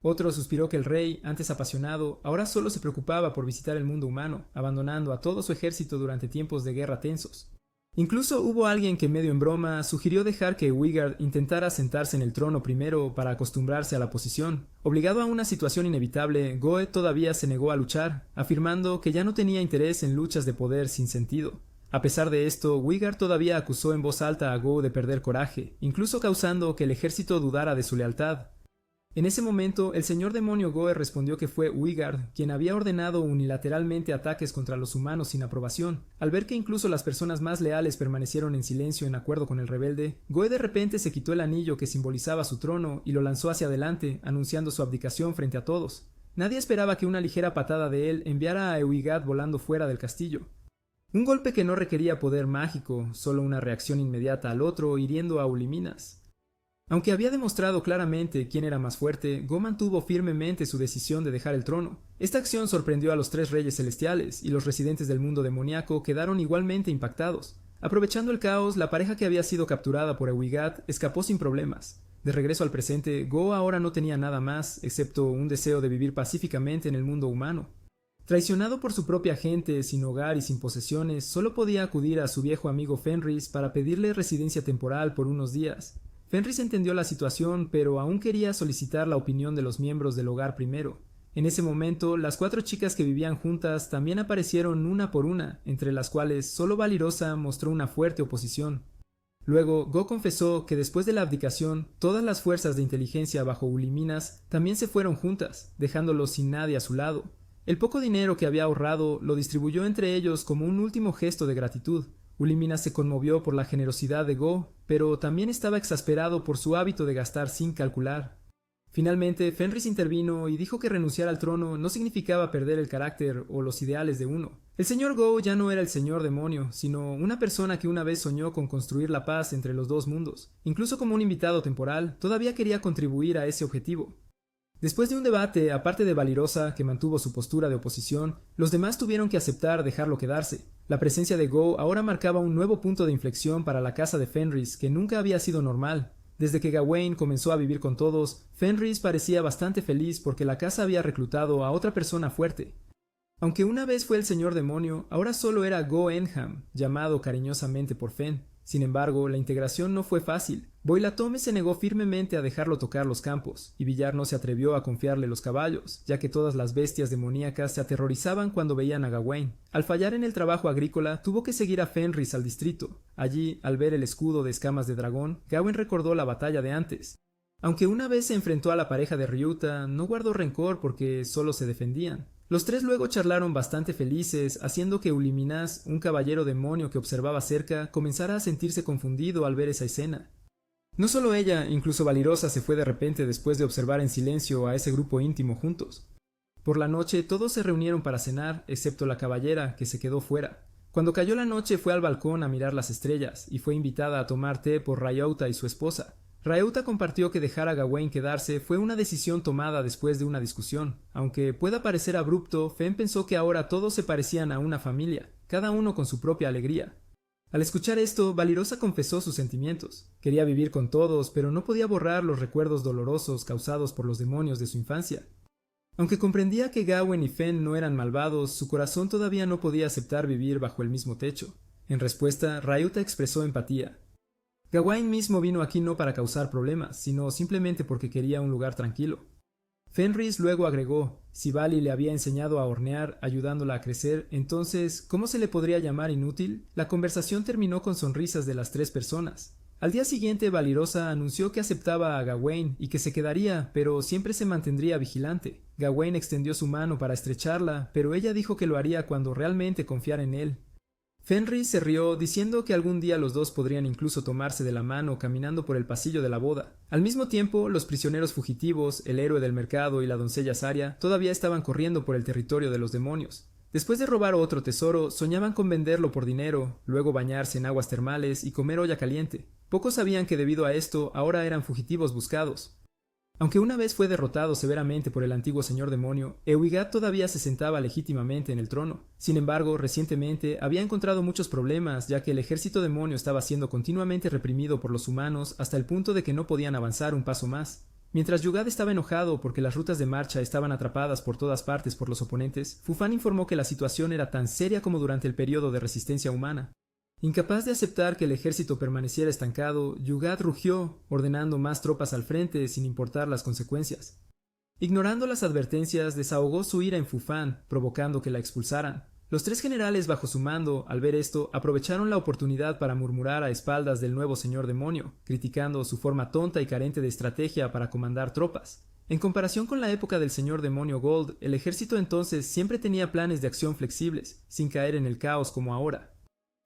Otro suspiró que el rey, antes apasionado, ahora solo se preocupaba por visitar el mundo humano, abandonando a todo su ejército durante tiempos de guerra tensos. Incluso hubo alguien que medio en broma sugirió dejar que Wigard intentara sentarse en el trono primero para acostumbrarse a la posición. Obligado a una situación inevitable, Goe todavía se negó a luchar, afirmando que ya no tenía interés en luchas de poder sin sentido. A pesar de esto, Wigard todavía acusó en voz alta a Go de perder coraje, incluso causando que el ejército dudara de su lealtad. En ese momento, el señor demonio Goe respondió que fue Wigard quien había ordenado unilateralmente ataques contra los humanos sin aprobación. Al ver que incluso las personas más leales permanecieron en silencio en acuerdo con el rebelde, Goe de repente se quitó el anillo que simbolizaba su trono y lo lanzó hacia adelante, anunciando su abdicación frente a todos. Nadie esperaba que una ligera patada de él enviara a Ewigad volando fuera del castillo. Un golpe que no requería poder mágico, solo una reacción inmediata al otro, hiriendo a Uliminas. Aunque había demostrado claramente quién era más fuerte, Go mantuvo firmemente su decisión de dejar el trono. Esta acción sorprendió a los 3 reyes celestiales, y los residentes del mundo demoníaco quedaron igualmente impactados. Aprovechando el caos, la pareja que había sido capturada por Ewigad escapó sin problemas. De regreso al presente, Go ahora no tenía nada más, excepto un deseo de vivir pacíficamente en el mundo humano. Traicionado por su propia gente, sin hogar y sin posesiones, solo podía acudir a su viejo amigo Fenris para pedirle residencia temporal por unos días. Fenris entendió la situación, pero aún quería solicitar la opinión de los miembros del hogar primero. En ese momento, las 4 chicas que vivían juntas también aparecieron una por una, entre las cuales solo Valirosa mostró una fuerte oposición. Luego, Go confesó que después de la abdicación, todas las fuerzas de inteligencia bajo Uliminas también se fueron juntas, dejándolos sin nadie a su lado. El poco dinero que había ahorrado lo distribuyó entre ellos como un último gesto de gratitud. Uliminas se conmovió por la generosidad de Go, pero también estaba exasperado por su hábito de gastar sin calcular. Finalmente, Fenris intervino y dijo que renunciar al trono no significaba perder el carácter o los ideales de uno. El señor Go ya no era el señor demonio, sino una persona que una vez soñó con construir la paz entre los 2 mundos. Incluso como un invitado temporal, todavía quería contribuir a ese objetivo. Después de un debate, aparte de Valirosa, que mantuvo su postura de oposición, los demás tuvieron que aceptar dejarlo quedarse. La presencia de Go ahora marcaba un nuevo punto de inflexión para la casa de Fenris, que nunca había sido normal. Desde que Gawain comenzó a vivir con todos, Fenris parecía bastante feliz porque la casa había reclutado a otra persona fuerte. Aunque una vez fue el señor demonio, ahora solo era Go Enham, llamado cariñosamente por Fen. Sin embargo, la integración no fue fácil. Boilatome se negó firmemente a dejarlo tocar los campos, y Villar no se atrevió a confiarle los caballos, ya que todas las bestias demoníacas se aterrorizaban cuando veían a Gawain. Al fallar en el trabajo agrícola, tuvo que seguir a Fenris al distrito. Allí, al ver el escudo de escamas de dragón, Gawain recordó la batalla de antes. Aunque una vez se enfrentó a la pareja de Ryuta, no guardó rencor porque solo se defendían. Los 3 luego charlaron bastante felices, haciendo que Uliminas, un caballero demonio que observaba cerca, comenzara a sentirse confundido al ver esa escena. No solo ella, incluso Valirosa se fue de repente después de observar en silencio a ese grupo íntimo juntos. Por la noche todos se reunieron para cenar, excepto la caballera, que se quedó fuera. Cuando cayó la noche fue al balcón a mirar las estrellas, y fue invitada a tomar té por Ryota y su esposa. Rauta compartió que dejar a Gawain quedarse fue una decisión tomada después de una discusión. Aunque pueda parecer abrupto, Fen pensó que ahora todos se parecían a una familia, cada uno con su propia alegría. Al escuchar esto, Valirosa confesó sus sentimientos. Quería vivir con todos, pero no podía borrar los recuerdos dolorosos causados por los demonios de su infancia. Aunque comprendía que Gawain y Fen no eran malvados, su corazón todavía no podía aceptar vivir bajo el mismo techo. En respuesta, Rauta expresó empatía. Gawain mismo vino aquí no para causar problemas, sino simplemente porque quería un lugar tranquilo. Fenris luego agregó, si Vali le había enseñado a hornear, ayudándola a crecer, entonces, ¿cómo se le podría llamar inútil? La conversación terminó con sonrisas de las tres personas. Al día siguiente, Valirosa anunció que aceptaba a Gawain y que se quedaría, pero siempre se mantendría vigilante. Gawain extendió su mano para estrecharla, pero ella dijo que lo haría cuando realmente confiara en él. Fenris se rió diciendo que algún día los dos podrían incluso tomarse de la mano caminando por el pasillo de la boda. Al mismo tiempo, los prisioneros fugitivos, el héroe del mercado y la doncella Saria todavía estaban corriendo por el territorio de los demonios. Después de robar otro tesoro, soñaban con venderlo por dinero, luego bañarse en aguas termales y comer olla caliente. Pocos sabían que debido a esto ahora eran fugitivos buscados. Aunque una vez fue derrotado severamente por el antiguo señor demonio, Euigat todavía se sentaba legítimamente en el trono. Sin embargo, recientemente había encontrado muchos problemas, ya que el ejército demonio estaba siendo continuamente reprimido por los humanos hasta el punto de que no podían avanzar un paso más. Mientras Yugad estaba enojado porque las rutas de marcha estaban atrapadas por todas partes por los oponentes, Fufan informó que la situación era tan seria como durante el periodo de resistencia humana. Incapaz de aceptar que el ejército permaneciera estancado, Yugad rugió, ordenando más tropas al frente sin importar las consecuencias. Ignorando las advertencias, desahogó su ira en Fufan, provocando que la expulsaran. Los tres generales bajo su mando, al ver esto, aprovecharon la oportunidad para murmurar a espaldas del nuevo señor demonio, criticando su forma tonta y carente de estrategia para comandar tropas. En comparación con la época del señor demonio Gold, el ejército entonces siempre tenía planes de acción flexibles, sin caer en el caos como ahora.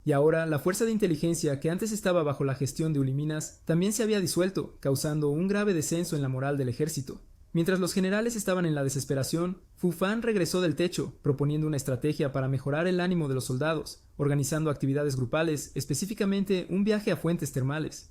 Y ahora, la fuerza de inteligencia que antes estaba bajo la gestión de Uliminas también se había disuelto, causando un grave descenso en la moral del ejército. Mientras los generales estaban en la desesperación, Fufan regresó del techo, proponiendo una estrategia para mejorar el ánimo de los soldados, organizando actividades grupales, específicamente un viaje a fuentes termales.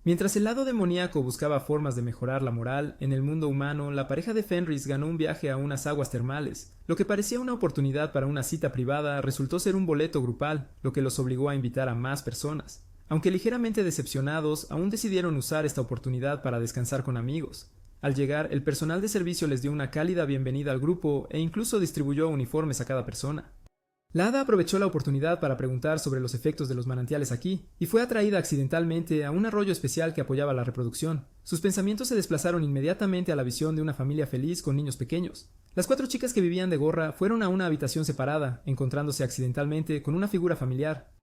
Mientras el lado demoníaco buscaba formas de mejorar la moral, en el mundo humano, la pareja de Fenris ganó un viaje a unas aguas termales. Lo que parecía una oportunidad para una cita privada resultó ser un boleto grupal, lo que los obligó a invitar a más personas. Aunque ligeramente decepcionados, aún decidieron usar esta oportunidad para descansar con amigos. Al llegar, el personal de servicio les dio una cálida bienvenida al grupo e incluso distribuyó uniformes a cada persona. La hada aprovechó la oportunidad para preguntar sobre los efectos de los manantiales aquí, y fue atraída accidentalmente a un arroyo especial que apoyaba la reproducción. Sus pensamientos se desplazaron inmediatamente a la visión de una familia feliz con niños pequeños. Las 4 chicas que vivían de gorra fueron a una habitación separada, encontrándose accidentalmente con una figura familiar.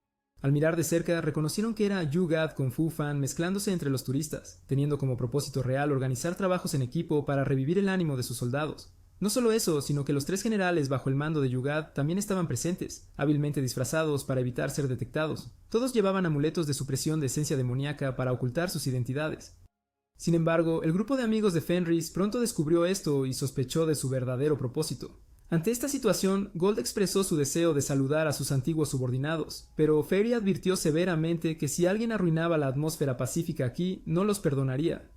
Al mirar de cerca, reconocieron que era Yugad con Fufan mezclándose entre los turistas, teniendo como propósito real organizar trabajos en equipo para revivir el ánimo de sus soldados. No solo eso, sino que los 3 generales bajo el mando de Yugad también estaban presentes, hábilmente disfrazados para evitar ser detectados. Todos llevaban amuletos de supresión de esencia demoníaca para ocultar sus identidades. Sin embargo, el grupo de amigos de Fenris pronto descubrió esto y sospechó de su verdadero propósito. Ante esta situación, Gold expresó su deseo de saludar a sus antiguos subordinados, pero Fairy advirtió severamente que si alguien arruinaba la atmósfera pacífica aquí, no los perdonaría.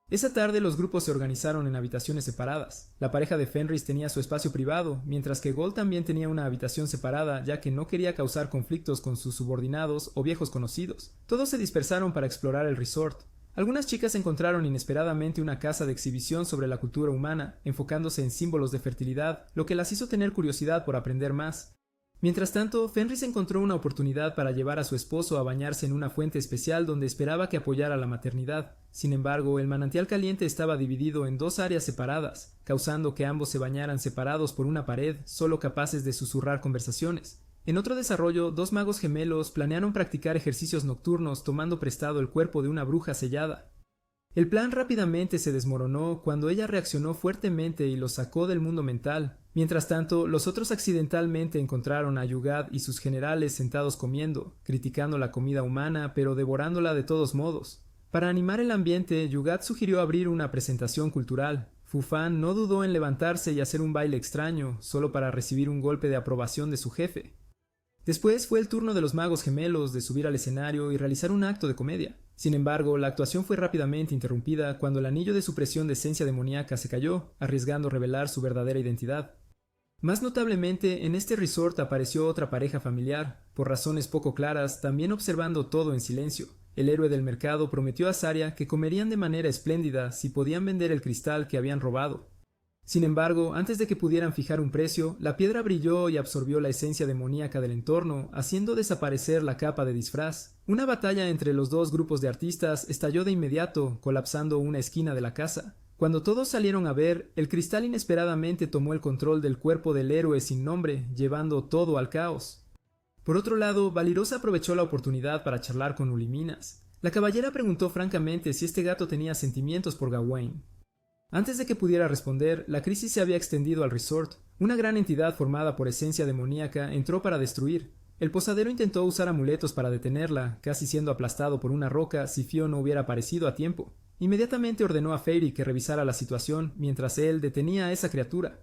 Esa tarde los grupos se organizaron en habitaciones separadas. La pareja de Fenris tenía su espacio privado, mientras que Gold también tenía una habitación separada ya que no quería causar conflictos con sus subordinados o viejos conocidos. Todos se dispersaron para explorar el resort. Algunas chicas encontraron inesperadamente una casa de exhibición sobre la cultura humana, enfocándose en símbolos de fertilidad, lo que las hizo tener curiosidad por aprender más. Mientras tanto, Fenris encontró una oportunidad para llevar a su esposo a bañarse en una fuente especial donde esperaba que apoyara la maternidad. Sin embargo, el manantial caliente estaba dividido en 2 áreas separadas, causando que ambos se bañaran separados por una pared, solo capaces de susurrar conversaciones. En otro desarrollo, 2 magos gemelos planearon practicar ejercicios nocturnos tomando prestado el cuerpo de una bruja sellada. El plan rápidamente se desmoronó cuando ella reaccionó fuertemente y los sacó del mundo mental. Mientras tanto, los otros accidentalmente encontraron a Yugad y sus generales sentados comiendo, criticando la comida humana pero devorándola de todos modos. Para animar el ambiente, Yugad sugirió abrir una presentación cultural. Fufan no dudó en levantarse y hacer un baile extraño, solo para recibir un golpe de aprobación de su jefe. Después fue el turno de los magos gemelos de subir al escenario y realizar un acto de comedia. Sin embargo, la actuación fue rápidamente interrumpida cuando el anillo de supresión de esencia demoníaca se cayó, arriesgando revelar su verdadera identidad. Más notablemente, en este resort apareció otra pareja familiar, por razones poco claras, también observando todo en silencio. El héroe del mercado prometió a Zarya que comerían de manera espléndida si podían vender el cristal que habían robado. Sin embargo, antes de que pudieran fijar un precio, la piedra brilló y absorbió la esencia demoníaca del entorno, haciendo desaparecer la capa de disfraz. Una batalla entre los dos grupos de artistas estalló de inmediato, colapsando una esquina de la casa. Cuando todos salieron a ver, el cristal inesperadamente tomó el control del cuerpo del héroe sin nombre, llevando todo al caos. Por otro lado, Valirosa aprovechó la oportunidad para charlar con Uliminas. La caballera preguntó francamente si este gato tenía sentimientos por Gawain. Antes de que pudiera responder, la crisis se había extendido al resort. Una gran entidad formada por esencia demoníaca entró para destruir. El posadero intentó usar amuletos para detenerla, casi siendo aplastado por una roca si Fio no hubiera aparecido a tiempo. Inmediatamente ordenó a Fairy que revisara la situación mientras él detenía a esa criatura.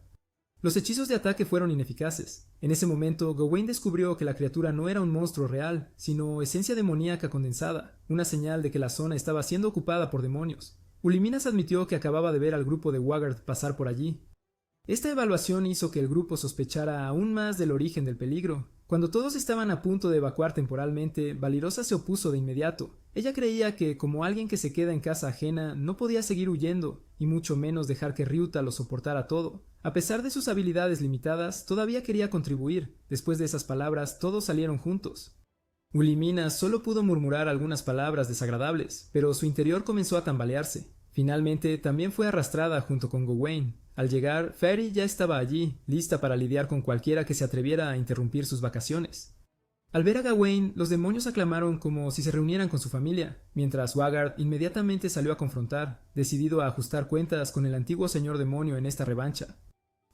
Los hechizos de ataque fueron ineficaces. En ese momento, Gawain descubrió que la criatura no era un monstruo real, sino esencia demoníaca condensada, una señal de que la zona estaba siendo ocupada por demonios. Uliminas admitió que acababa de ver al grupo de Wagard pasar por allí. Esta evaluación hizo que el grupo sospechara aún más del origen del peligro. Cuando todos estaban a punto de evacuar temporalmente, Valirosa se opuso de inmediato. Ella creía que, como alguien que se queda en casa ajena, no podía seguir huyendo, y mucho menos dejar que Ryuta lo soportara todo. A pesar de sus habilidades limitadas, todavía quería contribuir. Después de esas palabras, todos salieron juntos. Uliminas solo pudo murmurar algunas palabras desagradables, pero su interior comenzó a tambalearse. Finalmente, también fue arrastrada junto con Gawain. Al llegar, Fairy ya estaba allí, lista para lidiar con cualquiera que se atreviera a interrumpir sus vacaciones. Al ver a Gawain, los demonios aclamaron como si se reunieran con su familia, mientras Wagard inmediatamente salió a confrontar, decidido a ajustar cuentas con el antiguo señor demonio en esta revancha.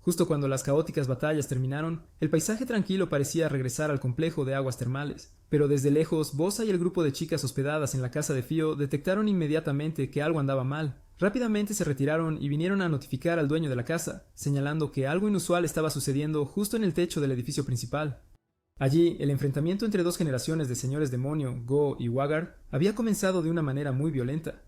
Justo cuando las caóticas batallas terminaron, el paisaje tranquilo parecía regresar al complejo de aguas termales, pero desde lejos, Bosa y el grupo de chicas hospedadas en la casa de Fio detectaron inmediatamente que algo andaba mal. Rápidamente se retiraron y vinieron a notificar al dueño de la casa, señalando que algo inusual estaba sucediendo justo en el techo del edificio principal. Allí, el enfrentamiento entre dos generaciones de señores demonio, Go y Wagard, había comenzado de una manera muy violenta.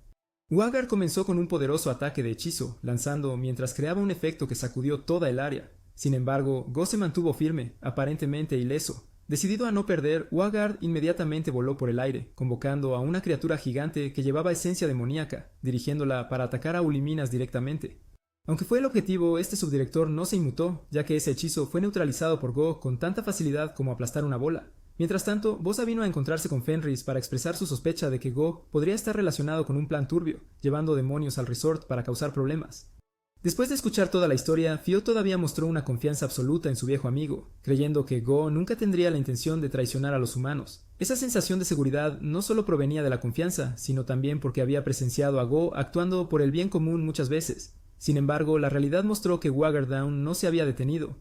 Wagard comenzó con un poderoso ataque de hechizo, lanzando mientras creaba un efecto que sacudió toda el área. Sin embargo, Go se mantuvo firme, aparentemente ileso. Decidido a no perder, Wagard inmediatamente voló por el aire, convocando a una criatura gigante que llevaba esencia demoníaca, dirigiéndola para atacar a Uliminas directamente. Aunque fue el objetivo, este subdirector no se inmutó, ya que ese hechizo fue neutralizado por Go con tanta facilidad como aplastar una bola. Mientras tanto, Bosa vino a encontrarse con Fenris para expresar su sospecha de que Go podría estar relacionado con un plan turbio, llevando demonios al resort para causar problemas. Después de escuchar toda la historia, Fio todavía mostró una confianza absoluta en su viejo amigo, creyendo que Go nunca tendría la intención de traicionar a los humanos. Esa sensación de seguridad no solo provenía de la confianza, sino también porque había presenciado a Go actuando por el bien común muchas veces. Sin embargo, la realidad mostró que Wagard Down no se había detenido.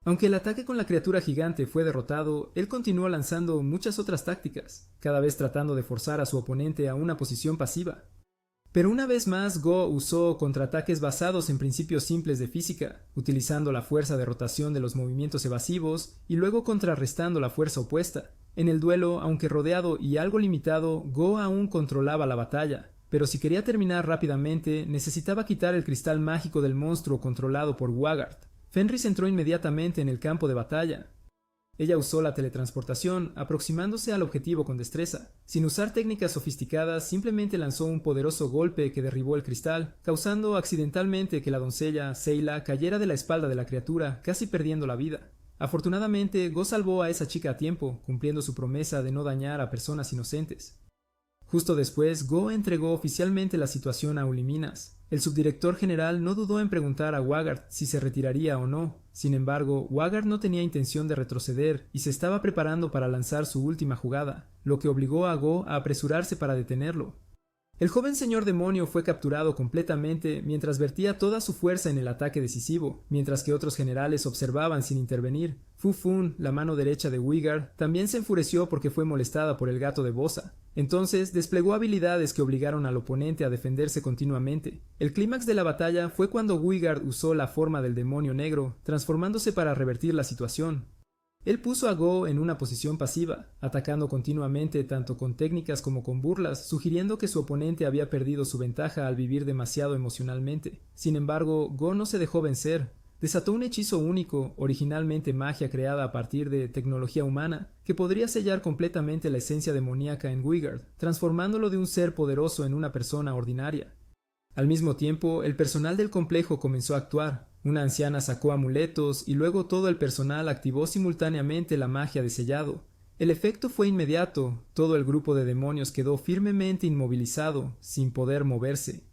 Aunque el ataque con la criatura gigante fue derrotado, él continuó lanzando muchas otras tácticas, cada vez tratando de forzar a su oponente a una posición pasiva. Pero una vez más, Go usó contraataques basados en principios simples de física, utilizando la fuerza de rotación de los movimientos evasivos y luego contrarrestando la fuerza opuesta. En el duelo, aunque rodeado y algo limitado, Go aún controlaba la batalla, pero si quería terminar rápidamente, necesitaba quitar el cristal mágico del monstruo controlado por Wagard. Fenris entró inmediatamente en el campo de batalla. Ella usó la teletransportación, aproximándose al objetivo con destreza. Sin usar técnicas sofisticadas, simplemente lanzó un poderoso golpe que derribó el cristal, causando accidentalmente que la doncella, Seila, cayera de la espalda de la criatura, casi perdiendo la vida. Afortunadamente, Go salvó a esa chica a tiempo, cumpliendo su promesa de no dañar a personas inocentes. Justo después, Go entregó oficialmente la situación a Uliminas. El subdirector general no dudó en preguntar a Wagard si se retiraría o no. Sin embargo, Wagard no tenía intención de retroceder y se estaba preparando para lanzar su última jugada, lo que obligó a Go a apresurarse para detenerlo. El joven señor demonio fue capturado completamente mientras vertía toda su fuerza en el ataque decisivo, mientras que otros generales observaban sin intervenir. Fu Fun, la mano derecha de Wigard, también se enfureció porque fue molestada por el gato de Bosa. Entonces desplegó habilidades que obligaron al oponente a defenderse continuamente. El clímax de la batalla fue cuando Wigard usó la forma del demonio negro, transformándose para revertir la situación. Él puso a Go en una posición pasiva, atacando continuamente tanto con técnicas como con burlas, sugiriendo que su oponente había perdido su ventaja al vivir demasiado emocionalmente. Sin embargo, Go no se dejó vencer. Desató un hechizo único, originalmente magia creada a partir de tecnología humana, que podría sellar completamente la esencia demoníaca en Wigard, transformándolo de un ser poderoso en una persona ordinaria. Al mismo tiempo, el personal del complejo comenzó a actuar. Una anciana sacó amuletos y luego todo el personal activó simultáneamente la magia de sellado. El efecto fue inmediato, todo el grupo de demonios quedó firmemente inmovilizado, sin poder moverse.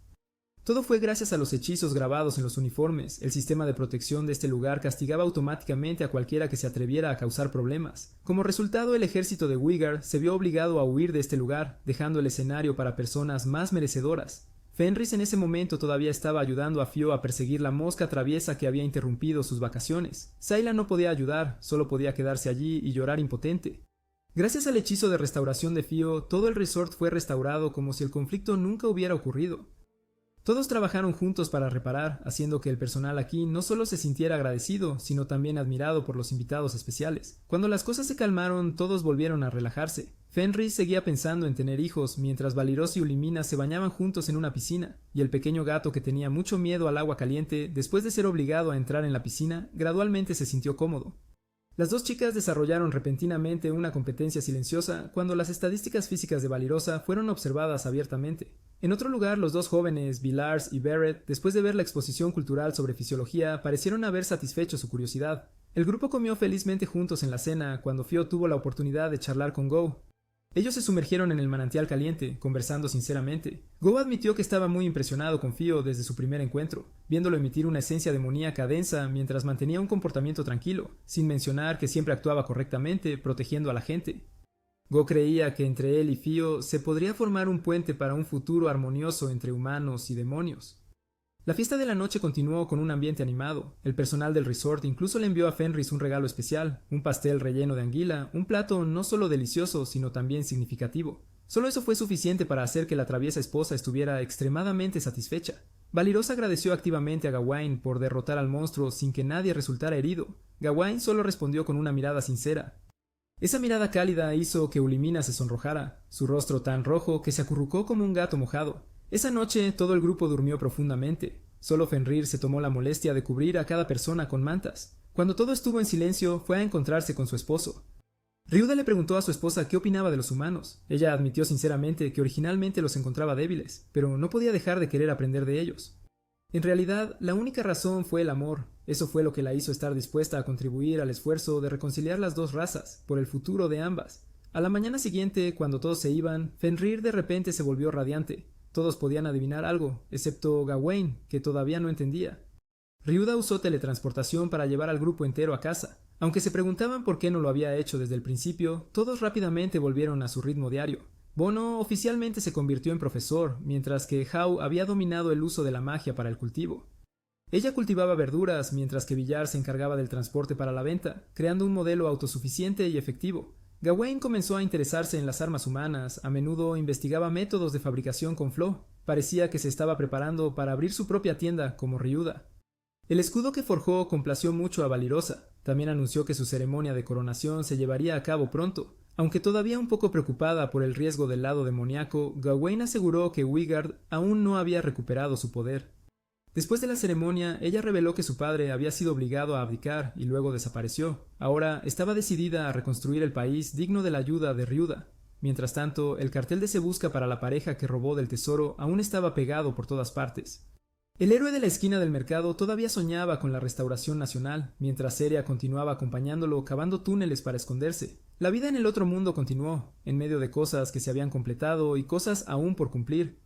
Todo fue gracias a los hechizos grabados en los uniformes. El sistema de protección de este lugar castigaba automáticamente a cualquiera que se atreviera a causar problemas. Como resultado, el ejército de Wigard se vio obligado a huir de este lugar, dejando el escenario para personas más merecedoras. Fenris en ese momento todavía estaba ayudando a Fio a perseguir la mosca traviesa que había interrumpido sus vacaciones. Sayla no podía ayudar, solo podía quedarse allí y llorar impotente. Gracias al hechizo de restauración de Fio, todo el resort fue restaurado como si el conflicto nunca hubiera ocurrido. Todos trabajaron juntos para reparar, haciendo que el personal aquí no solo se sintiera agradecido, sino también admirado por los invitados especiales. Cuando las cosas se calmaron, todos volvieron a relajarse. Fenris seguía pensando en tener hijos, mientras Valiros y Ulimina se bañaban juntos en una piscina, y el pequeño gato que tenía mucho miedo al agua caliente, después de ser obligado a entrar en la piscina, gradualmente se sintió cómodo. Las dos chicas desarrollaron repentinamente una competencia silenciosa cuando las estadísticas físicas de Valirosa fueron observadas abiertamente. En otro lugar, los dos jóvenes, Villars y Barrett, después de ver la exposición cultural sobre fisiología, parecieron haber satisfecho su curiosidad. El grupo comió felizmente juntos en la cena cuando Fio tuvo la oportunidad de charlar con Go. Ellos se sumergieron en el manantial caliente, conversando sinceramente. Go admitió que estaba muy impresionado con Fio desde su primer encuentro, viéndolo emitir una esencia demoníaca densa mientras mantenía un comportamiento tranquilo, sin mencionar que siempre actuaba correctamente, protegiendo a la gente. Go creía que entre él y Fio se podría formar un puente para un futuro armonioso entre humanos y demonios. La fiesta de la noche continuó con un ambiente animado. El personal del resort incluso le envió a Fenris un regalo especial, un pastel relleno de anguila, un plato no solo delicioso, sino también significativo. Solo eso fue suficiente para hacer que la traviesa esposa estuviera extremadamente satisfecha. Valiros agradeció activamente a Gawain por derrotar al monstruo sin que nadie resultara herido. Gawain solo respondió con una mirada sincera. Esa mirada cálida hizo que Ulimina se sonrojara, su rostro tan rojo que se acurrucó como un gato mojado. Esa noche todo el grupo durmió profundamente. Solo Fenrir se tomó la molestia de cubrir a cada persona con mantas. Cuando todo estuvo en silencio, fue a encontrarse con su esposo. Ryuda le preguntó a su esposa qué opinaba de los humanos. Ella admitió sinceramente que originalmente los encontraba débiles, pero no podía dejar de querer aprender de ellos. En realidad, la única razón fue el amor. Eso fue lo que la hizo estar dispuesta a contribuir al esfuerzo de reconciliar las dos razas, por el futuro de ambas. A la mañana siguiente, cuando todos se iban, Fenrir de repente se volvió radiante. Todos podían adivinar algo, excepto Gawain, que todavía no entendía. Ryuda usó teletransportación para llevar al grupo entero a casa. Aunque se preguntaban por qué no lo había hecho desde el principio, todos rápidamente volvieron a su ritmo diario. Bono oficialmente se convirtió en profesor, mientras que Hao había dominado el uso de la magia para el cultivo. Ella cultivaba verduras, mientras que Villar se encargaba del transporte para la venta, creando un modelo autosuficiente y efectivo. Gawain comenzó a interesarse en las armas humanas, a menudo investigaba métodos de fabricación con Flo. Parecía que se estaba preparando para abrir su propia tienda, como Ryuda. El escudo que forjó complació mucho a Valirosa. También anunció que su ceremonia de coronación se llevaría a cabo pronto. Aunque todavía un poco preocupada por el riesgo del lado demoníaco, Gawain aseguró que Wigard aún no había recuperado su poder. Después de la ceremonia, ella reveló que su padre había sido obligado a abdicar y luego desapareció. Ahora estaba decidida a reconstruir el país digno de la ayuda de Ryuda. Mientras tanto, el cartel de Se Busca para la pareja que robó del tesoro aún estaba pegado por todas partes. El héroe de la esquina del mercado todavía soñaba con la restauración nacional, mientras Seria continuaba acompañándolo cavando túneles para esconderse. La vida en el otro mundo continuó, en medio de cosas que se habían completado y cosas aún por cumplir.